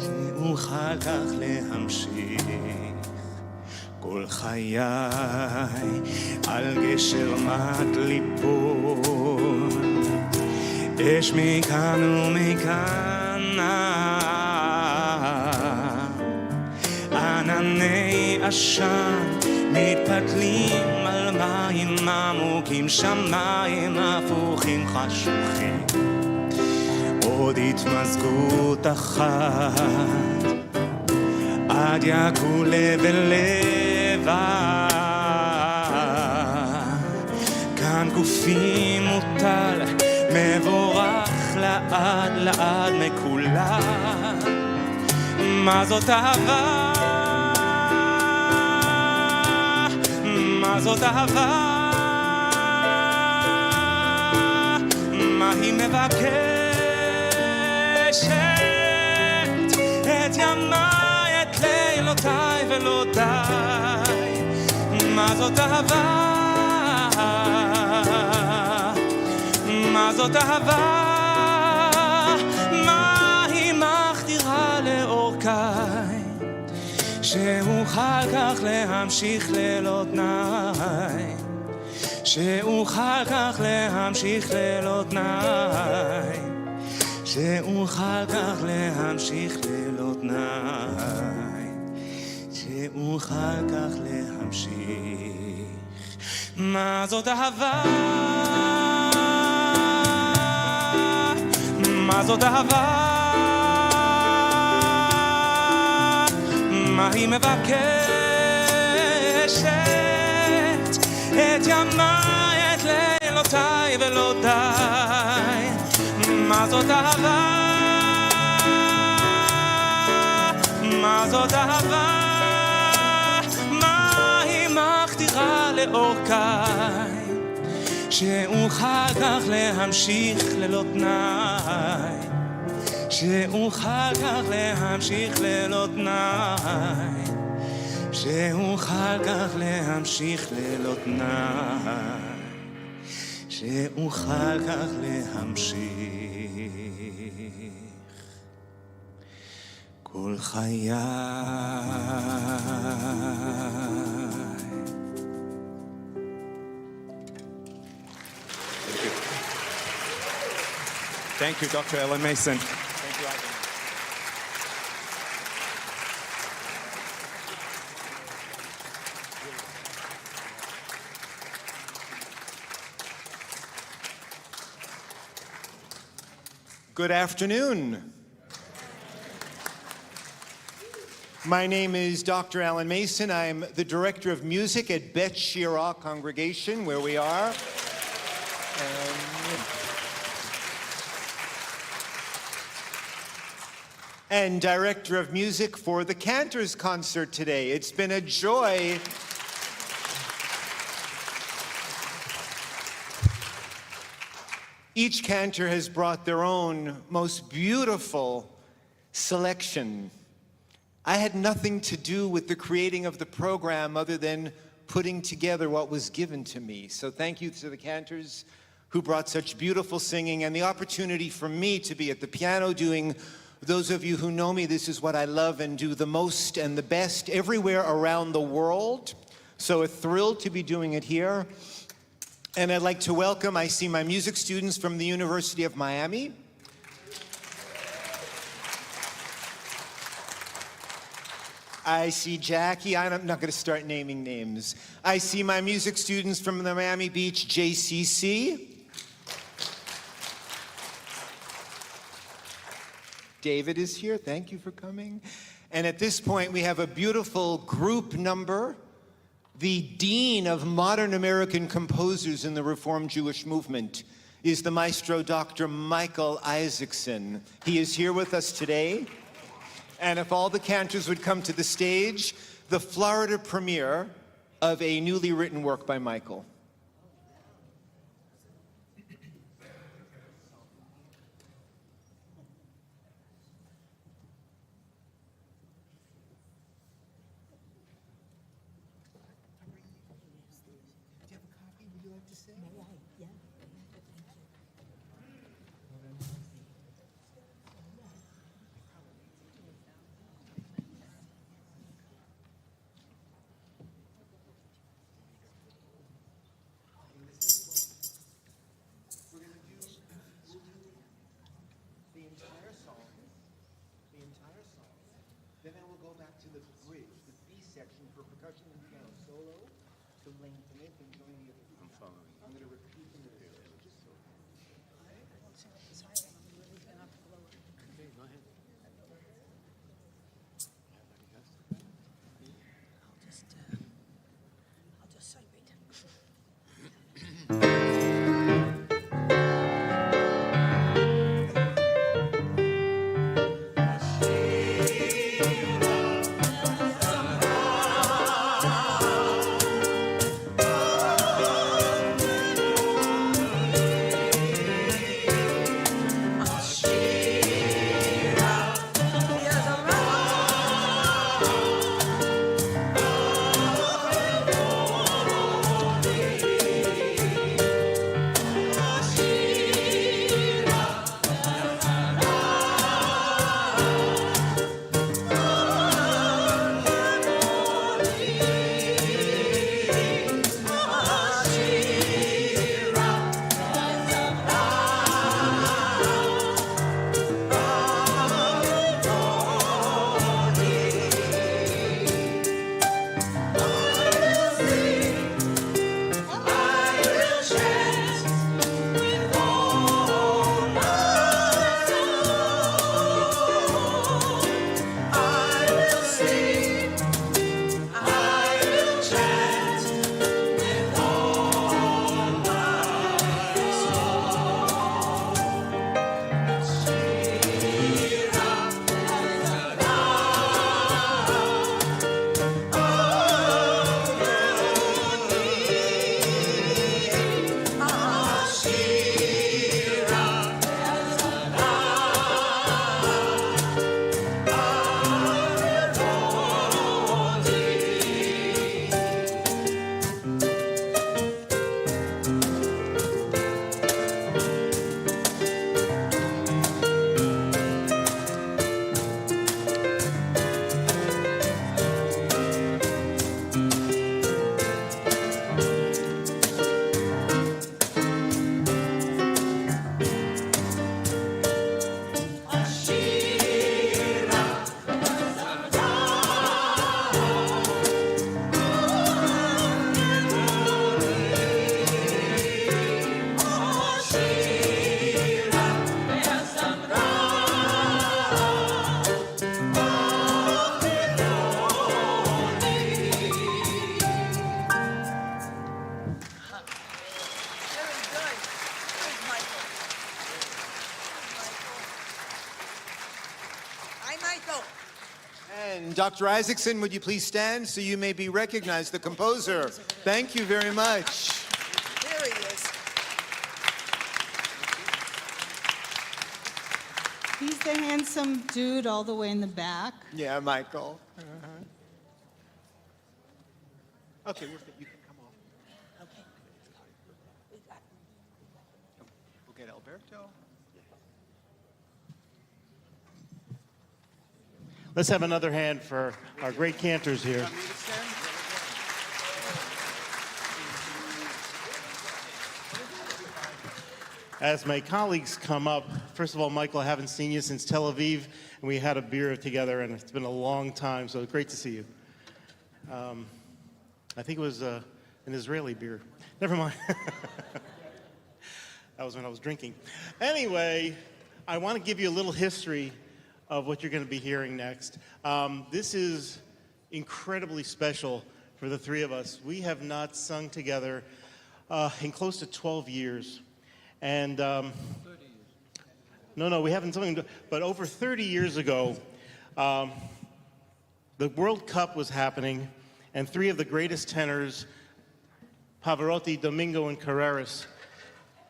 שאוכל כך להמשיך כל חיי על גשר מת ליפול, אש מכאן ומכאן, ענני עשן מתפתלים על מים עמוקים, שמיים הפוכים חשוכים, עוד התמזגות אחת עד יקו לב אל לבד. כאן גופי מוטל מבורך לעד לעד מכולם. מה זאת אהבה? מה זאת אהבה? מה היא מבקשת? את ימיי, את לילותיי ולא די. מה זאת אהבה? מה זאת אהבה? מה היא מחדירה לאורכי? שאוכל כך להמשיך ללא תנאי, שאוכל כך להמשיך ללא תנאי, שאוכל כך להמשיך ללא תנאי, שאוכל כך להמשיך. מה זאת אהבה? מה זאת אהבה? מה היא מבקשת? את ימיי, את לילותיי ולא די. מה זאת אהבה? מה זאת אהבה? מה היא מחדירה לאורכי? שאוכל כך להמשיך ללא תנאי, שאוכל כך להמשיך ללא תנאי, שאוכל כך להמשיך ללא תנאי, שאוכל כך להמשיך כל חיי. Thank you, Dr. Ellen Mason. Thank you, Ivan. Good afternoon. My name is Dr. Alan Mason. I'm the Director of Music at Bet Shirah Congregation, where we are. And Director of Music for the Cantors concert today. It's been a joy. Each cantor has brought their own most beautiful selection. I had nothing to do with the creating of the program other than putting together what was given to me. So thank you to the cantors who brought such beautiful singing and the opportunity for me to be at the piano doing. Those of you who know me, this is what I love and do the most and the best everywhere around the world. So thrilled to be doing it here. And I'd like to welcome, I see my music students from the University of Miami. I see Jackie. I'm not going to start naming names. I see my music students from the Miami Beach JCC. David is here. Thank you for coming. And at this point, we have a beautiful group number. The Dean of Modern American Composers in the Reformed Jewish Movement is the maestro Dr. Michael Isaacson. He is here with us today. And if all the cantors would come to the stage, the Florida premiere of a newly written work by Michael. Then I will go back to the bridge, the B section for percussion and piano solo, to lengthen it and join the other. I'm following. I'm going to repeat the lyrics. Okay, go ahead. I'll just celebrate. And Dr. Isaacson, would you please stand so you may be recognized, the composer. Thank you very much. There he is. He's the handsome dude all the way in the back. Yeah, Michael. Okay, you can come off. Okay. We'll get Alberto. Let's have another hand for our great cantors here. As my colleagues come up, first of all, Michael, I haven't seen you since Tel Aviv, and we had a beer together, and it's been a long time, so it's great to see you. I think it was an Israeli beer. Never mind. That was when I was drinking. Anyway, I want to give you a little history of what you're going to be hearing next. This is incredibly special for the three of us. We have not sung together in close to 12 years. And no, we haven't sung, but over 30 years ago, The World Cup was happening, and three of the greatest tenors, Pavarotti, Domingo, and Carreras,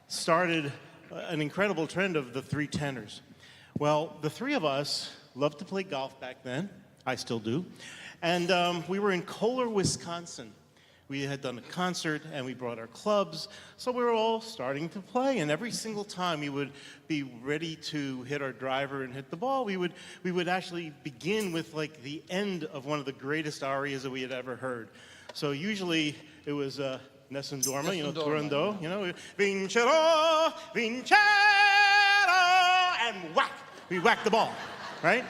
started an incredible trend of the three tenors. Well, the three of us loved to play golf back then. I still do. And we were in Kohler, Wisconsin. We had done a concert, and we brought our clubs, so we were all starting to play. And every single time we would be ready to hit our driver and hit the ball, we would actually begin with like the end of one of the greatest arias that we had ever heard. So usually it was Nessun Dorma, Turandot, Vincero, Vincero, and whack! We whacked the ball, right?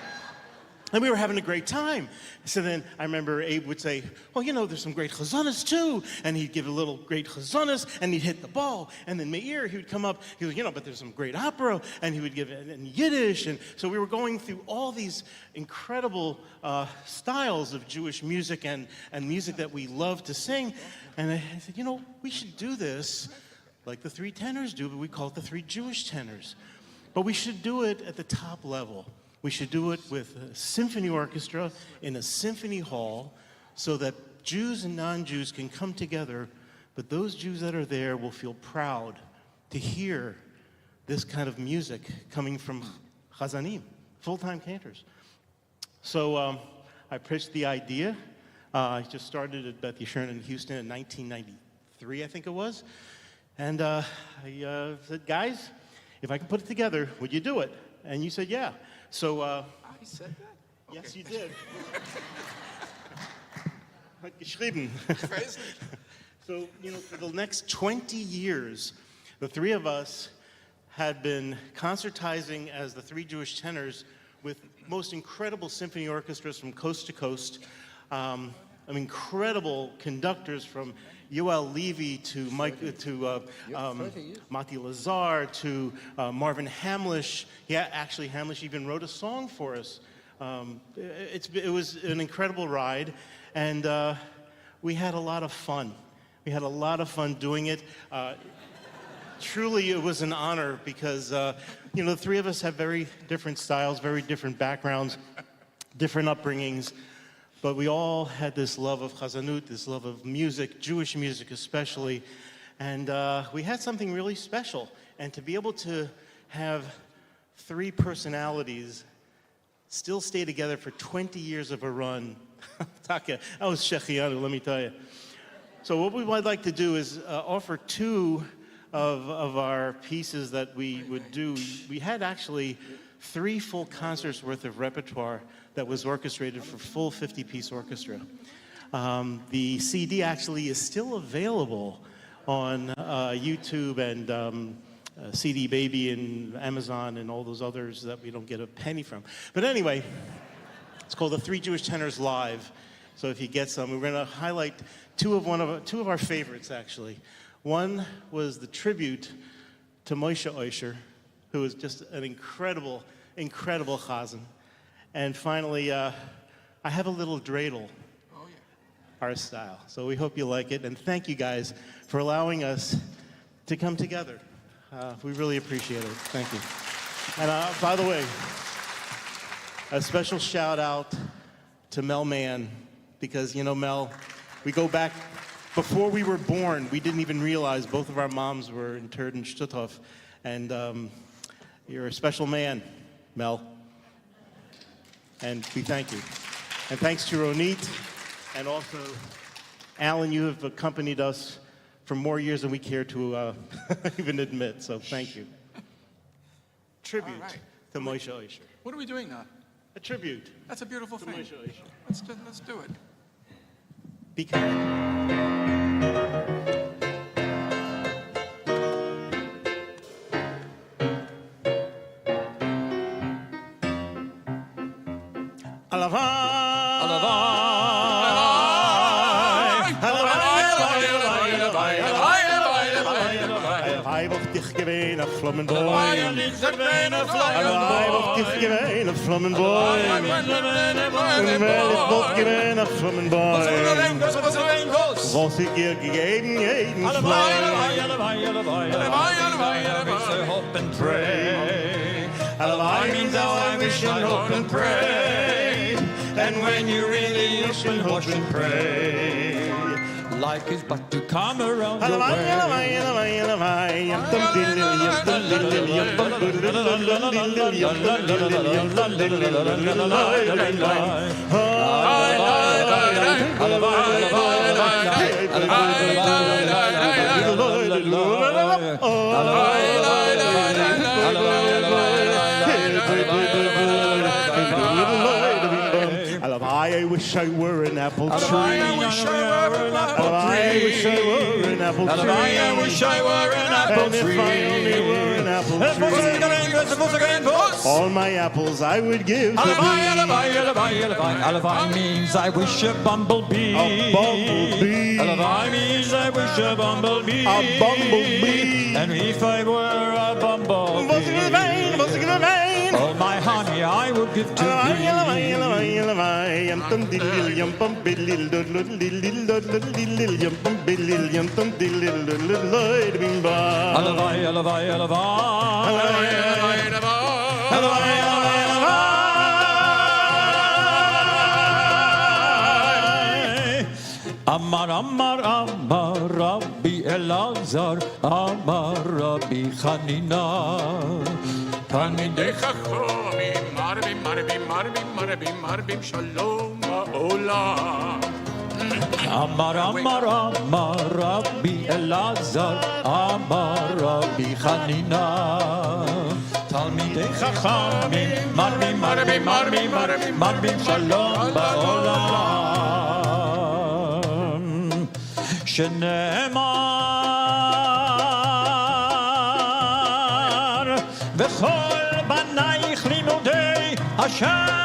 And we were having a great time. So then I remember Abe would say, oh, there's some great chazanas too. And he'd give a little great chazanas, and he'd hit the ball. And then Meir, he would come up, he would, but there's some great opera, and he would give it in Yiddish. And so we were going through all these incredible styles of Jewish music and music that we love to sing. And I said, we should do this like the three tenors do, but we call it the three Jewish tenors. But we should do it at the top level. We should do it with a symphony orchestra in a symphony hall so that Jews and non-Jews can come together, but those Jews that are there will feel proud to hear this kind of music coming from chazanim, full-time cantors. So I pitched the idea. I just started at Beth Yeshurun in Houston in 1993, I think it was. And I said, guys, if I can put it together, would you do it? And you said, yeah. So, I said that? Yes, you did. Geschrieben. So, for the next 20 years, the three of us had been concertizing as the three Jewish tenors with most incredible symphony orchestras from coast to coast, incredible conductors from Yoel Levy to Mati Lazar to Marvin Hamlish. Actually, Hamlish even wrote a song for us. It was an incredible ride, and we had a lot of fun. We had a lot of fun doing it. Truly, it was an honor because, the three of us have very different styles, very different backgrounds, different upbringings. But we all had this love of chazanut, this love of music, Jewish music especially, and we had something really special. And to be able to have three personalities still stay together for 20 years of a run, Taka, I was shechianu, let me tell you. So what we would like to do is offer two of our pieces that we would do. We had actually 3 full concerts worth of repertoire that was orchestrated for full 50-piece orchestra. The CD actually is still available on YouTube and CD Baby and Amazon and all those others that we don't get a penny from. But anyway, it's called The Three Jewish Tenors Live. So if you get some, we're going to highlight two of our favorites, actually. One was the tribute to Moshe Oisher, who is just an incredible, incredible chazan. And finally, I have a little dreidel, our style. So we hope you like it, and thank you guys for allowing us to come together. We really appreciate it. Thank you. And by the way, a special shout out to Mel Mann, because Mel, we go back, before we were born, we didn't even realize both of our moms were interred in Stutthof. And you're a special man, Mel. And we thank you. And thanks to Ronit, and also Alan, you have accompanied us for more years than we care to even admit, so thank you. Tribute to Moshe Oisher. What are we doing now? A tribute. That's a beautiful thing. Moshe Oisher. Let's do it. Be kind. Geween, a vlammen boy. Hij wordt dich geween, a vlammen boy. Geween, a vlammen boy. Was ik je gegeven, jeden vlam. Hope and pray. I means how I wish and hope and pray. when you really hope and pray. Life is but to come around your I wish I were an apple tree. I wish I were an apple tree. I wish I were an apple tree. I wish I were an apple tree. And if I only were an apple tree, all my apples I would give to thee. Alibi means I wish a bumblebee. A bumblebee. Alibi means I wish a bumblebee. A bumblebee. And if I were a bumblebee, all my honey I would give to thee. Amar, Amar, Amar, Rabbi Elazar, Amar, Rabbi Chanina. תלמידי חכמים, מרבים, מרבים, מרבים, מרבים, מרבים, שלום העולם. Amar, Amar, Amar, Rabbi Elazar, Amar, Rabbi Chanina. Talmidei Chachamim, Marbim, Marbim, Marbim, Marbim, Marbim, Shalom Ba'olam. Shenemar, V'chol Banaich Limudei Hashem.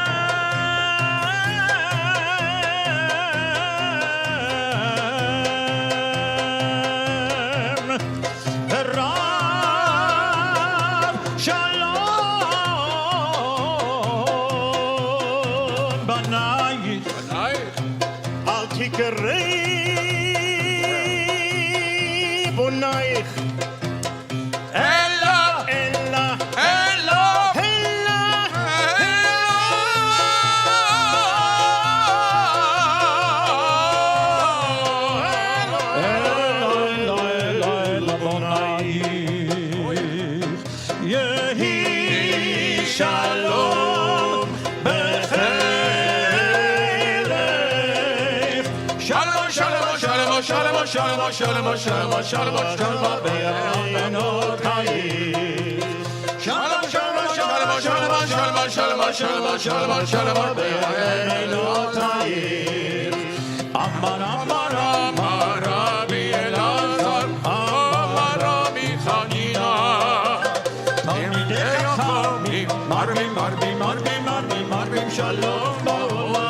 Shalom, shalom, shalom, shalom, shalom, shalom, Benotayim. Shalom, shalom, shalom, shalom, shalom, shalom, shalom, shalom, shalom, Benotayim. Amar, Amar, Amar, Rabbi Elazar, Amar, Rabbi Chanina. Talmidei Chachamim, Marbim, Marbim, Marbim, Marbim, Marbim, Shalom Ba'olam.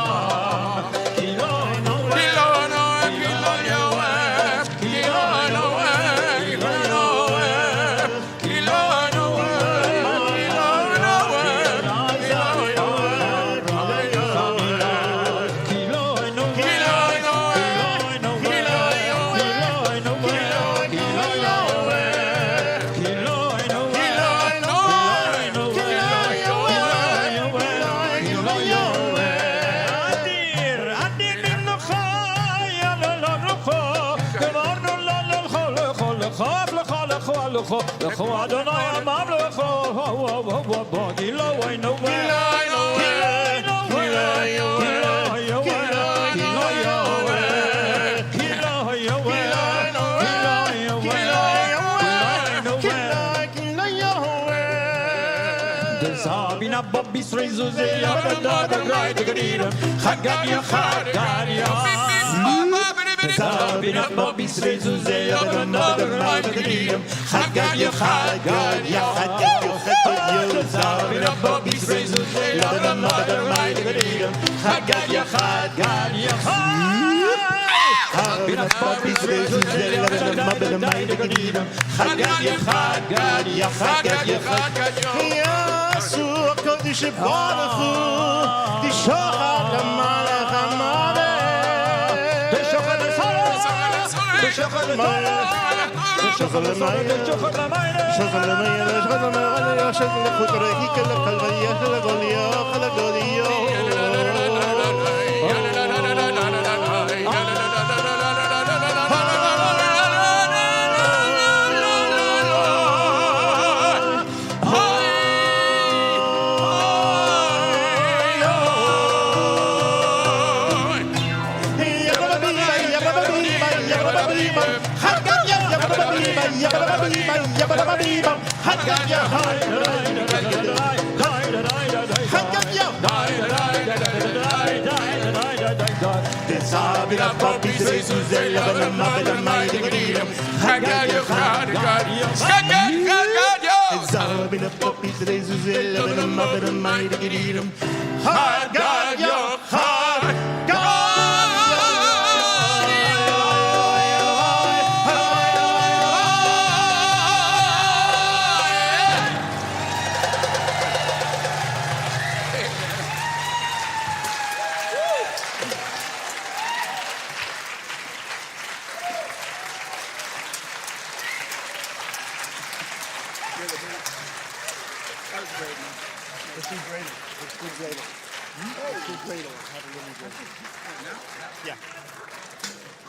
Lecho Adonai Amav Lecho Gilo Eino Zabina Bobby Srezuze Yabada Gride Gredem Hagadia Hagadia Zabina Bobby Srezuze Yabada Gride Gredem Hagadia Hagadia Zabina Bobby Srezuze Yabada Gride Gredem Hagadia Hagadia Zabina Bobby Srezuze Yabada Gride Gredem Hagadia Hagadia Hagadia Yasur Kodesh Baruch Hu Tishochad Lamalech HaMalech Tishochad Lamalech Tishochad Lamalech Tishochad Lamalech Tishochad Lamalech Tishochad Lamalech Yashad Lechut Rehi Kelech Kalvayah Legoliah Legoliah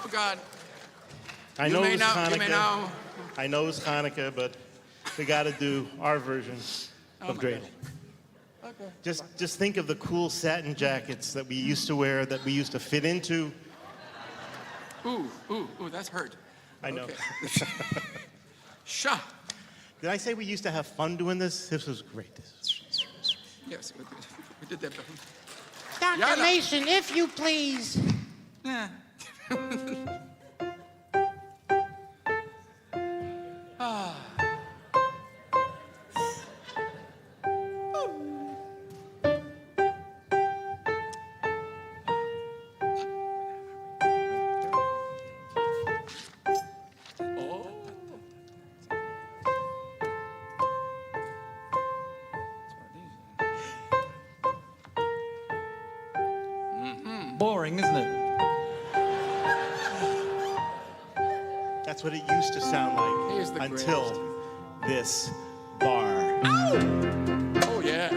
Oh, God. I You know may it's now- you may Hanukkah. now- I know it's Hanukkah, but we got to do our version of dreidel. Okay. Just think of the cool satin jackets that we used to wear, that we used to fit into. Ooh, that's hurt. I know. Okay. Sha. Did I say we used to have fun doing this? This was great. Yes, we did that. Dr. Yala. Mason, if you please. Yeah. Ah. Boring, isn't it? That's what it used to sound like Here's the until this bar. Oh, yeah.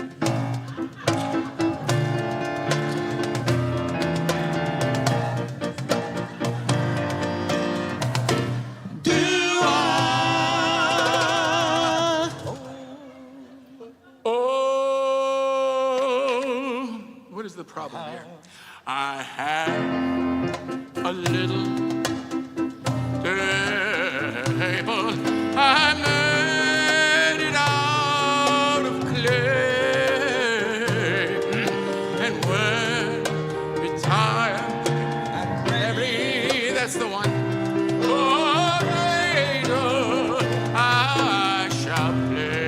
Oh, what is the problem here? I have a little table. I made it out of clay. And when we tire and heavy, that's the one. Oh, later I shall play.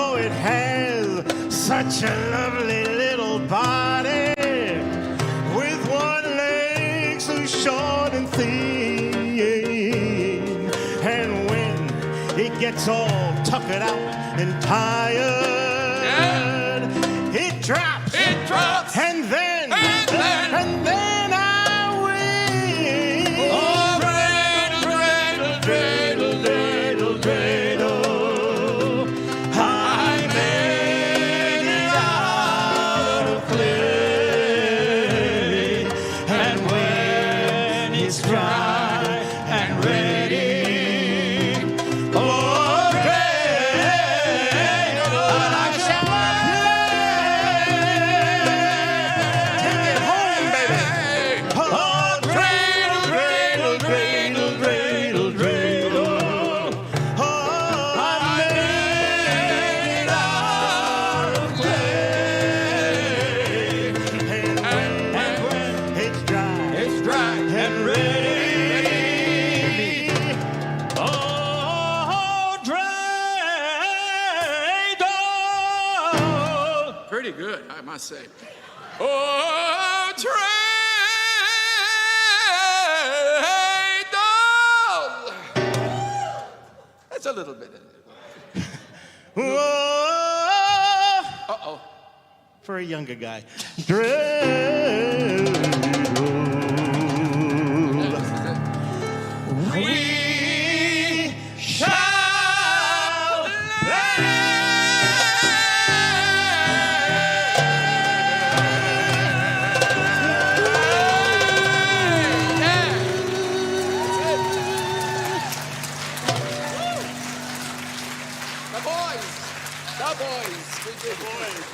Oh, it has such a lovely little body with one leg so short and thin. And when it gets all tuckered out and tired, it drops. It drops. And then I win. Oh, dreidel, dreidel, dreidel, dreidel, dreidel. I made it out of clay. And when it's dry and ready, oh, dreidel, I shall Take it home, baby. Oh, dreidel, dreidel, dreidel, dreidel, dreidel. Oh, I made it out of clay. And when it's dry. it's dry and ready. Oh, dreidel. Pretty good, I must say. Oh, dreidel. That's a little bit. Whoa. Uh-oh. For a younger guy. Dreidel. We shall The boys. The boys.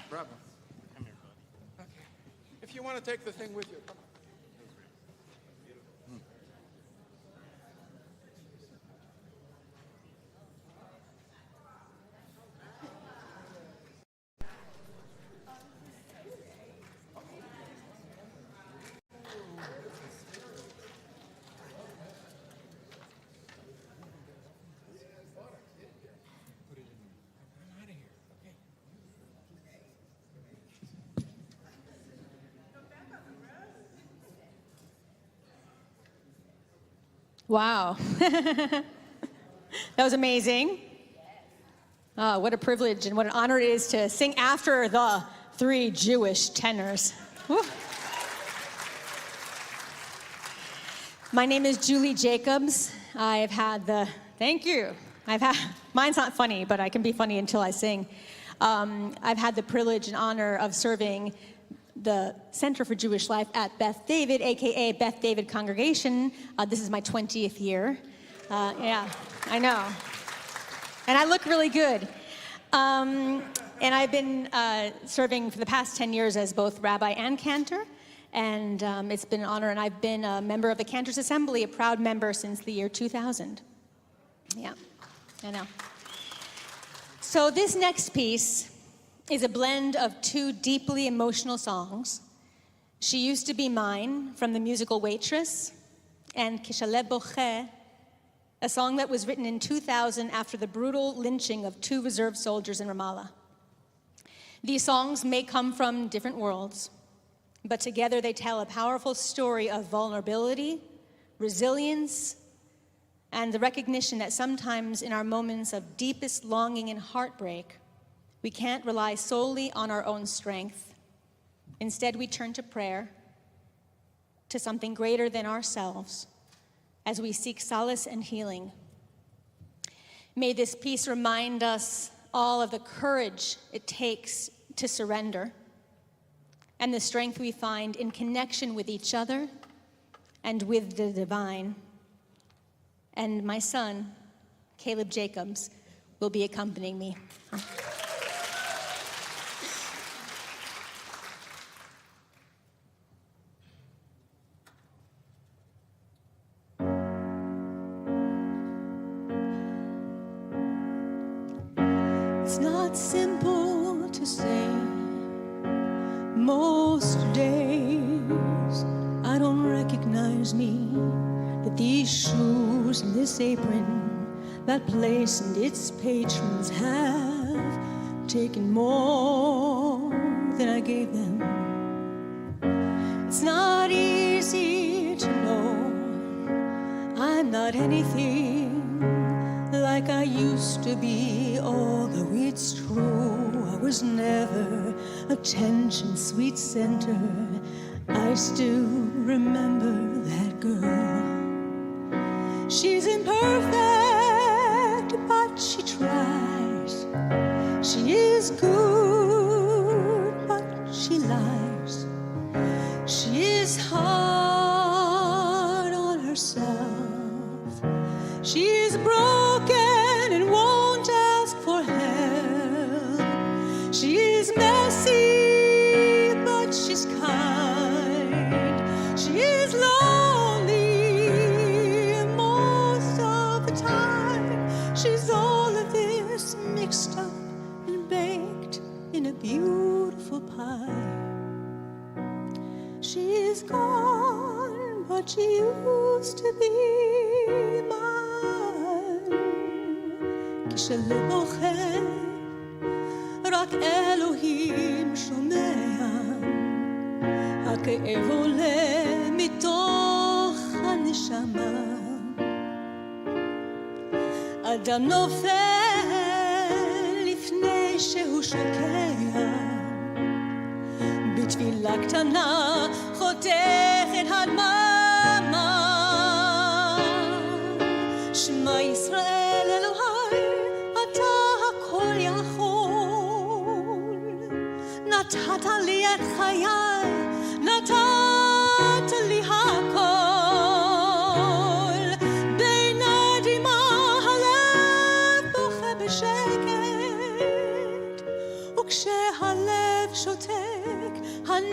Bravo. Come here, buddy. Okay. If you want to take the thing with you, come on. Wow. That was amazing. What a privilege and what an honor it is to sing after the three Jewish tenors. Woo. My name is Julie Jacobs. I've had the, thank you. Mine's not funny, but I can be funny until I sing. I've had the privilege and honor of serving the Center for Jewish Life at Beth David, AKA Beth David Congregation. This is my 20th year. Yeah, I know. And I look really good. And I've been serving for the past 10 years as both rabbi and cantor. And it's been an honor, and I've been a member of the Cantors Assembly, a proud member since the year 2000. Yeah, I know. So this next piece is a blend of two deeply emotional songs. She Used to Be Mine from the musical Waitress, and Kishaleh Boche, a song that was written in 2000 after the brutal lynching of 2 reserve soldiers in Ramallah. These songs may come from different worlds, but together they tell a powerful story of vulnerability, resilience, and the recognition that sometimes in our moments of deepest longing and heartbreak, we can't rely solely on our own strength. Instead, we turn to prayer, to something greater than ourselves, as we seek solace and healing. May this piece remind us all of the courage it takes to surrender and the strength we find in connection with each other and with the divine. And my son, Caleb Jacobs, will be accompanying me. It's not simple to say. Most days I don't recognize me, that these shoes and this apron, that place and its patrons have taken more than I gave them. It's not easy to know I'm not anything like I used to be, although it's true I was never attention sweet center. I still remember that girl. She's imperfect, but she tries. She is good, but she lies. She is hard on herself. She is broken and won't ask for help. She is messy, but she's kind. She is lonely most of the time. She's all of this mixed up and baked in a beautiful pie. She is gone, but she used to be mine. כשלב בוכה, רק אלוהים שומע. הכאב עולה מתוך הנשמה. אדם נופל לפני שהוא שוקע. בתפילה קטנה חותכת הדממה. שמע ישראל אלוהי, אתה הכל יכול. נתת לי את חיי, נתת לי הכל. בין הדמעה הלב בוכה בשקט, וכשהלב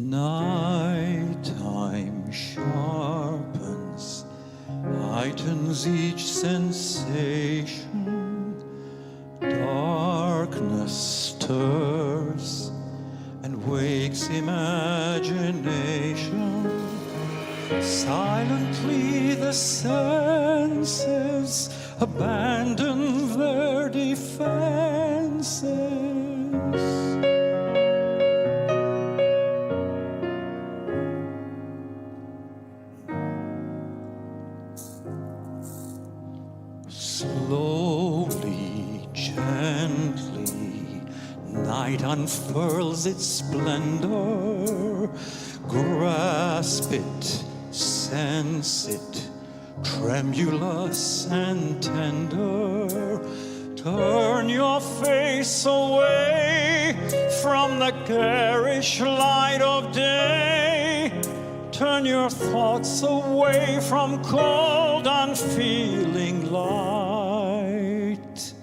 Nighttime sharpens, heightens each sensation. Darkness stirs and wakes imagination. Silently the senses abandon their defenses. Slowly, gently, night unfurls its splendor. Grasp it, sense it, tremulous and tender. Turn your face away from the garish light of day. Turn your thoughts away from cold, unfeeling light,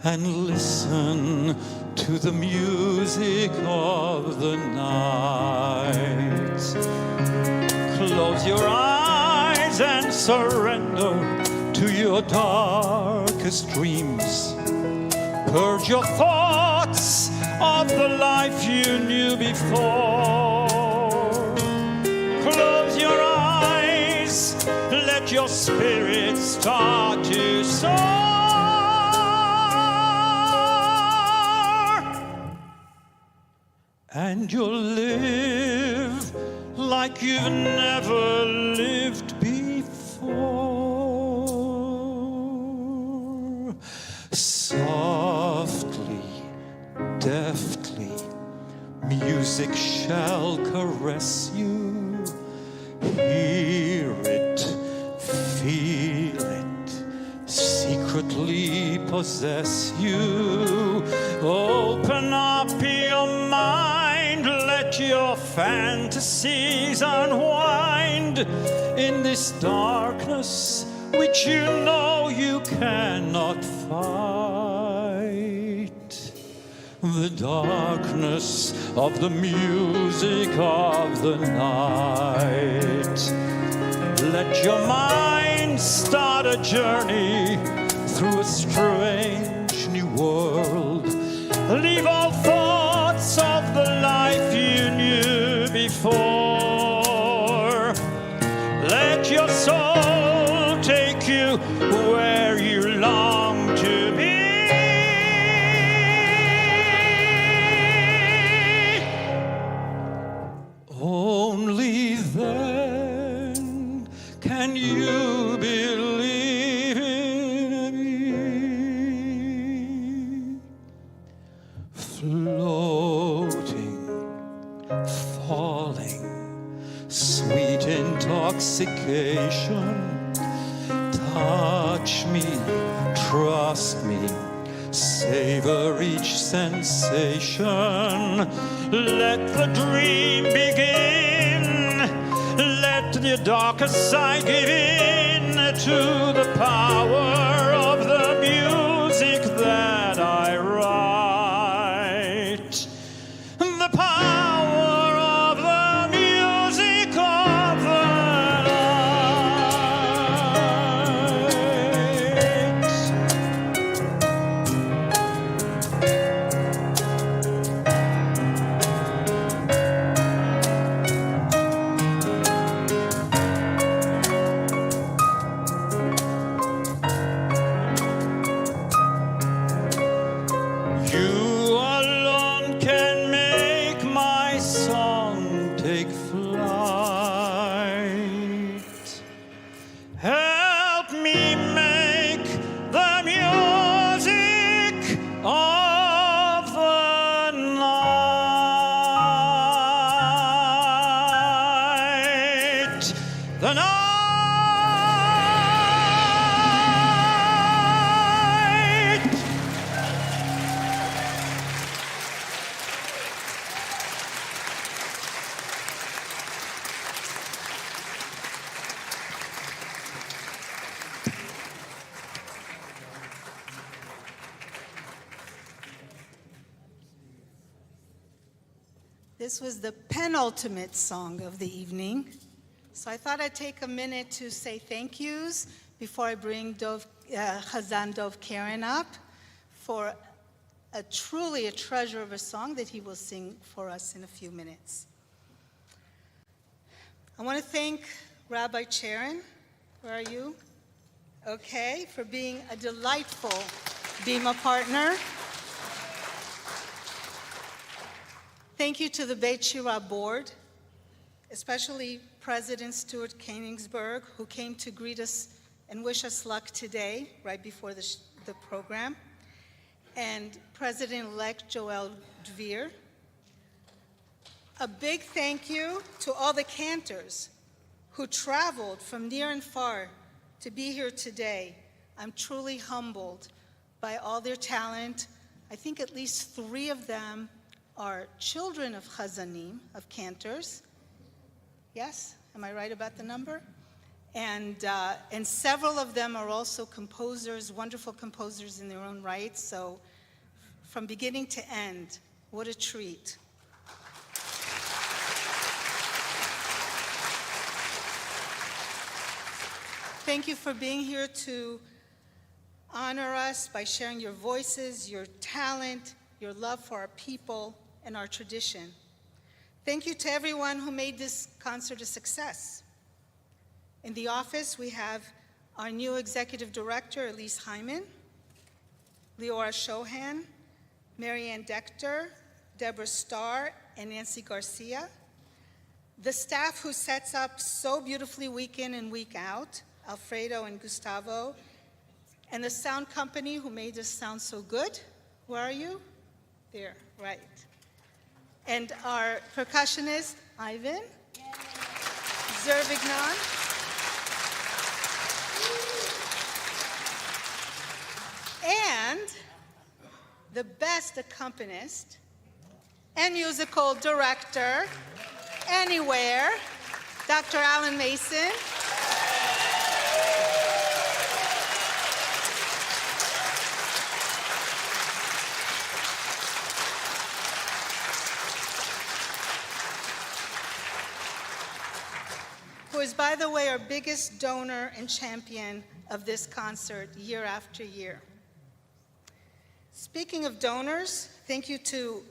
and listen to the music of the night. Close your eyes and surrender to your darkest dreams. Purge your thoughts of the life you knew before. Close your eyes, let your spirit start to soar. And you'll live like you've never lived before. Softly, deftly, music shall caress you. Hear it, feel it, secretly possess you. Open up your mind, let your fantasies unwind in this darkness which you know you cannot fight. The darkness of the music of the night. Let your mind start a journey through a strange new world. Leave all thoughts of the life you knew before. Let your soul take you where you long to be. Only then can you believe in me. Floating, falling, sweet intoxication. Touch me, trust me, savor each sensation. Let the dream begin. Let the darkest side give in to the power of the music that I write. The power of the music of the night. This was the penultimate song of the evening. So I thought I'd take a minute to say thank yous before I bring Chazan Dov Karen up for truly a treasure of a song that he will sing for us in a few minutes. I want to thank Rabbi Sharon, where are you? Okay, for being a delightful Bima partner. Thank you to the Beit Shira board, especially President Stuart Koenigsberg, who came to greet us and wish us luck today, right before the program, and President-elect Joel Dvir. A big thank you to all the Cantors who traveled from near and far to be here today. I'm truly humbled by all their talent. I think at least 3 of them are children of Chazanim, of Cantors. Yes? Am I right about the number? And several of them are also composers, wonderful composers in their own right. So from beginning to end, what a treat. Thank you for being here to honor us by sharing your voices, your talent, your love for our people and our tradition. Thank you to everyone who made this concert a success. In the office, we have our new executive director, Elise Hyman, Leora Shohan, Marianne Dechter, Deborah Starr, and Nancy Garcia. The staff who sets up so beautifully week in and week out, Alfredo and Gustavo, and the sound company who made us sound so good. Where are you? There, right. And our percussionist, Ivan, Zervignon, and the best accompanist and musical director anywhere, Dr. Alan Mason. Who is, by the way, our biggest donor and champion of this concert year after year. Speaking of donors, thank you to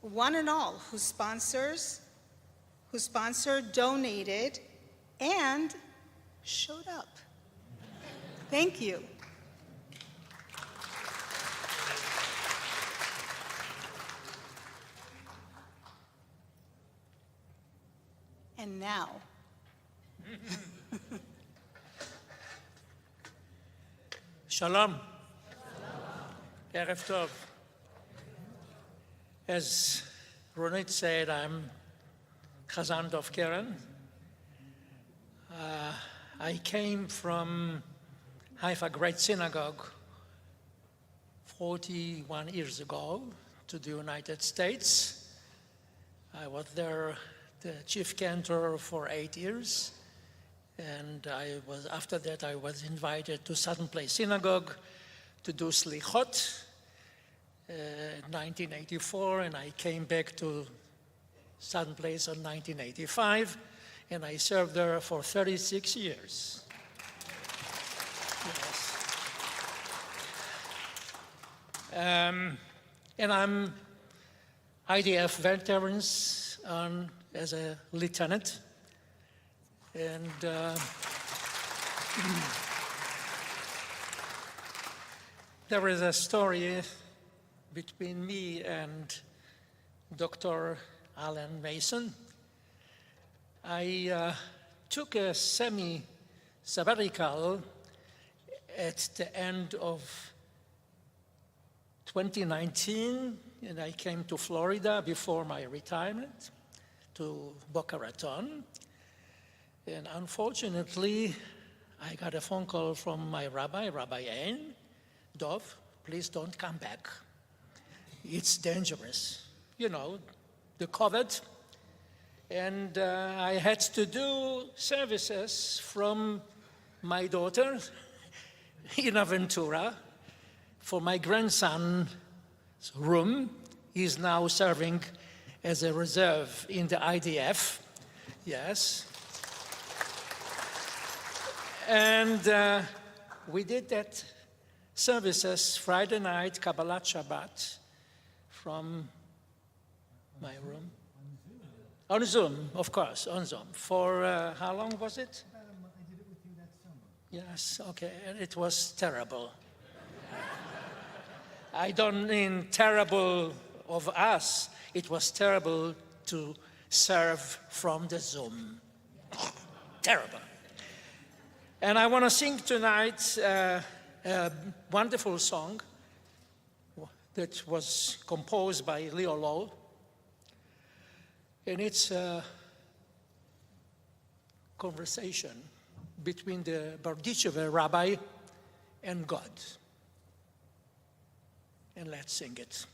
one and all who sponsored, donated, and showed up. Thank you. And now, Shalom. Erev Tov. As Ronit said, I'm Chazan Dov Karen. I came from Haifa Great Synagogue 41 years ago to the United States. I was there the chief cantor for 8 years. And after that, I was invited to Southern Place Synagogue to do slichot in 1984, and I came back to Southern Place in 1985, and I served there for 36 years. Yes. And I'm IDF veterans as a lieutenant. And there is a story between me and Dr. Alan Mason. I took a semi-sabbatical at the end of 2019, and I came to Florida before my retirement, to Boca Raton. And unfortunately, I got a phone call from my rabbi, Rabbi Ein, Dov, please don't come back. It's dangerous. You know, the COVID. And I had to do services from my daughter in Aventura for my grandson's room. He's now serving as a reserve in the IDF. Yes. And we did that services Friday night, Kabbalat Shabbat, from my room. On Zoom, of course, on Zoom. For how long was it? I did it with you that summer. Yes, okay, and it was terrible. I don't mean terrible of us. It was terrible to serve from the Zoom. Terrible. And I want to sing tonight a wonderful song that was composed by Leo Lowe. And it's a conversation between the Berditchever rabbi and God. And let's sing it.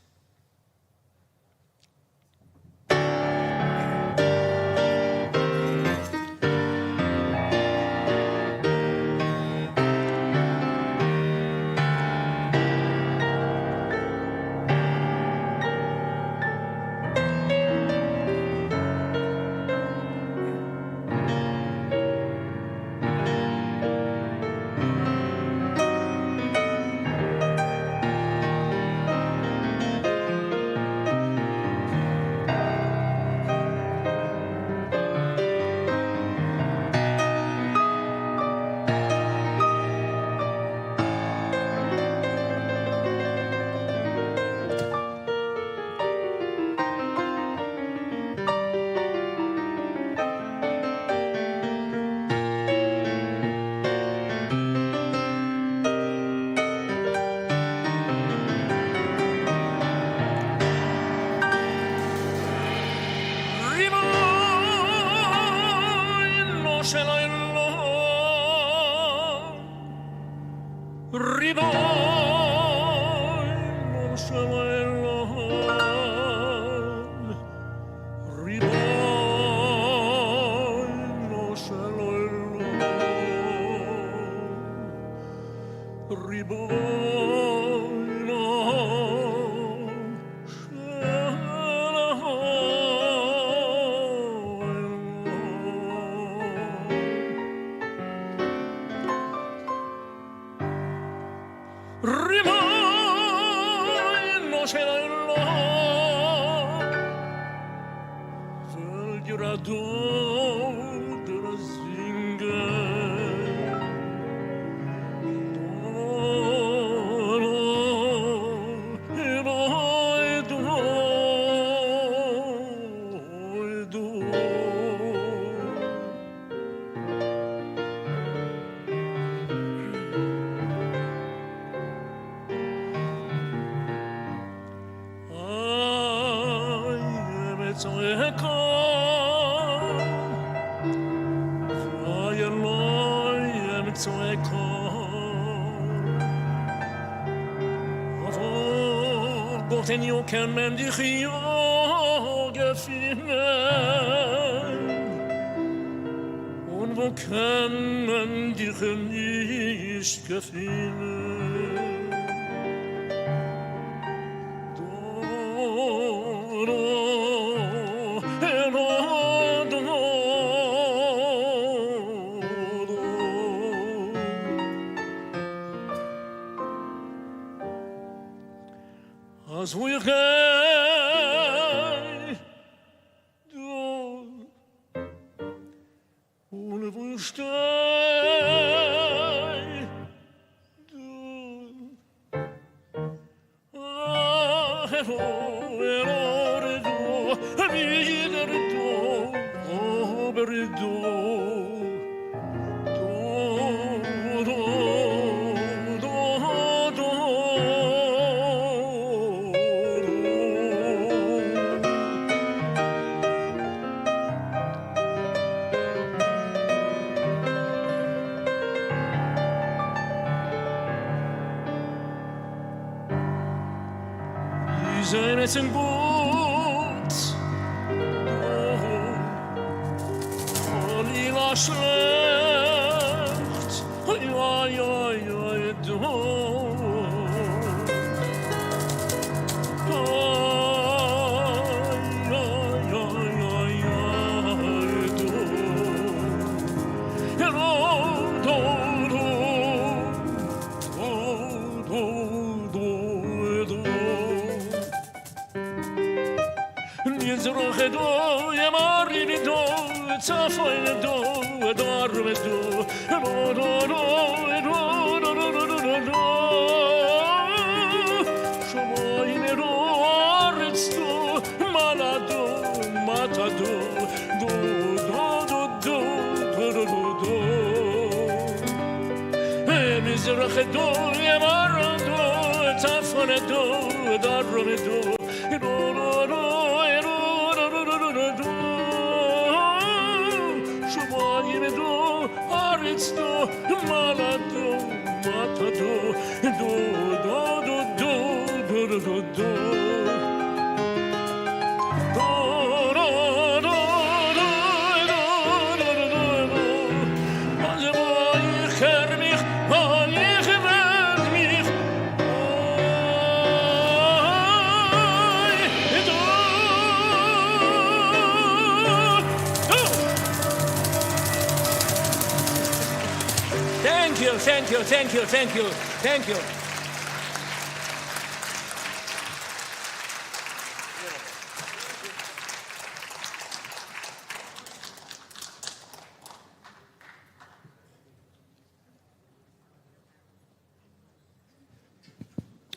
En jo kan men dich jagen finden. Und wo kann man dich nicht gefinden? As we go, ohne wo steh, zijn het een boot. Oh, lila slecht. Ja, ja, ja, dood. do, ye mari do, tafo do, dorme do, do do do do. Shoma in do, arts do, malado, matado, do do do. Mizrach do, ye mari do, tafo do, dorme do. Thank you.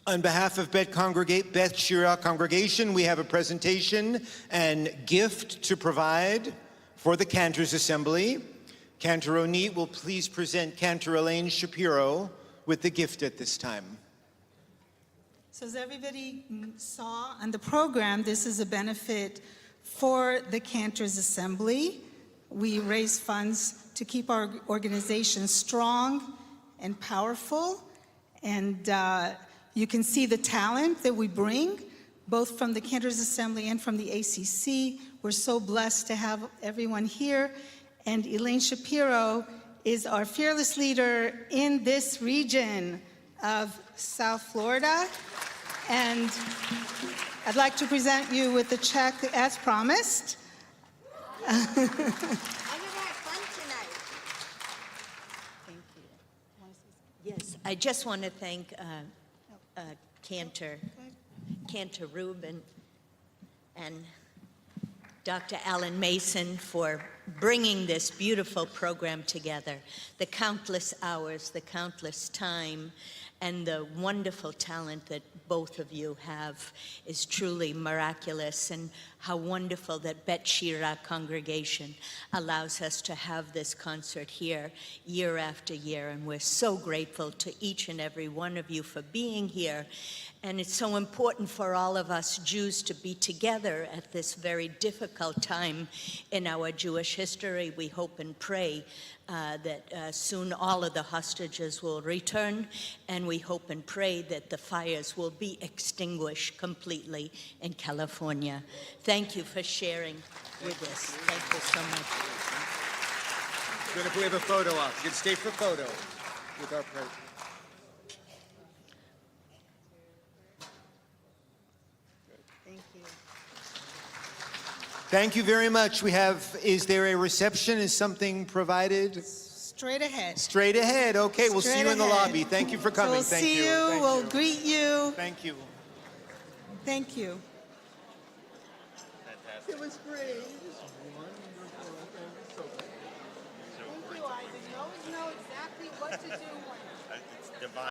On behalf of Beth Shira congregation, we have a presentation and gift to provide for the Cantors Assembly. Cantor Onit will please present Cantor Elaine Shapiro with the gift at this time. So as everybody saw on the program, this is a benefit for the Cantors Assembly. We raise funds to keep our organization strong and powerful. And you can see the talent that we bring, both from the Cantors Assembly and from the ACC. We're so blessed to have everyone here. And Elaine Shapiro is our fearless leader in this region of South Florida. And I'd like to present you with the check as promised. Yes, I just want to thank Cantor Rubin and Dr. Alan Mason for bringing this beautiful program together. The countless hours, the countless time, and the wonderful talent that both of you have is truly miraculous, and how wonderful that Bet Shira congregation allows us to have this concert here year after year, and we're so grateful to each and every one of you for being here. And it's so important for all of us Jews to be together at this very difficult time in our Jewish history. We hope and pray that soon all of the hostages will return, and we hope and pray that the fires will be extinguished completely in California. Thank you for sharing with us. Thank you so much. Good, if we have a photo up. You can stay for photo with our president. Thank you very much. We have, is there a reception? Is something provided? Straight ahead. Straight ahead. Okay, we'll see you in the ahead. lobby. Thank you for coming. So we'll Thank see you. you. Thank We'll you. greet you. Thank you. Thank you. It was great. Thank you, Isaac. You always know exactly what to do when.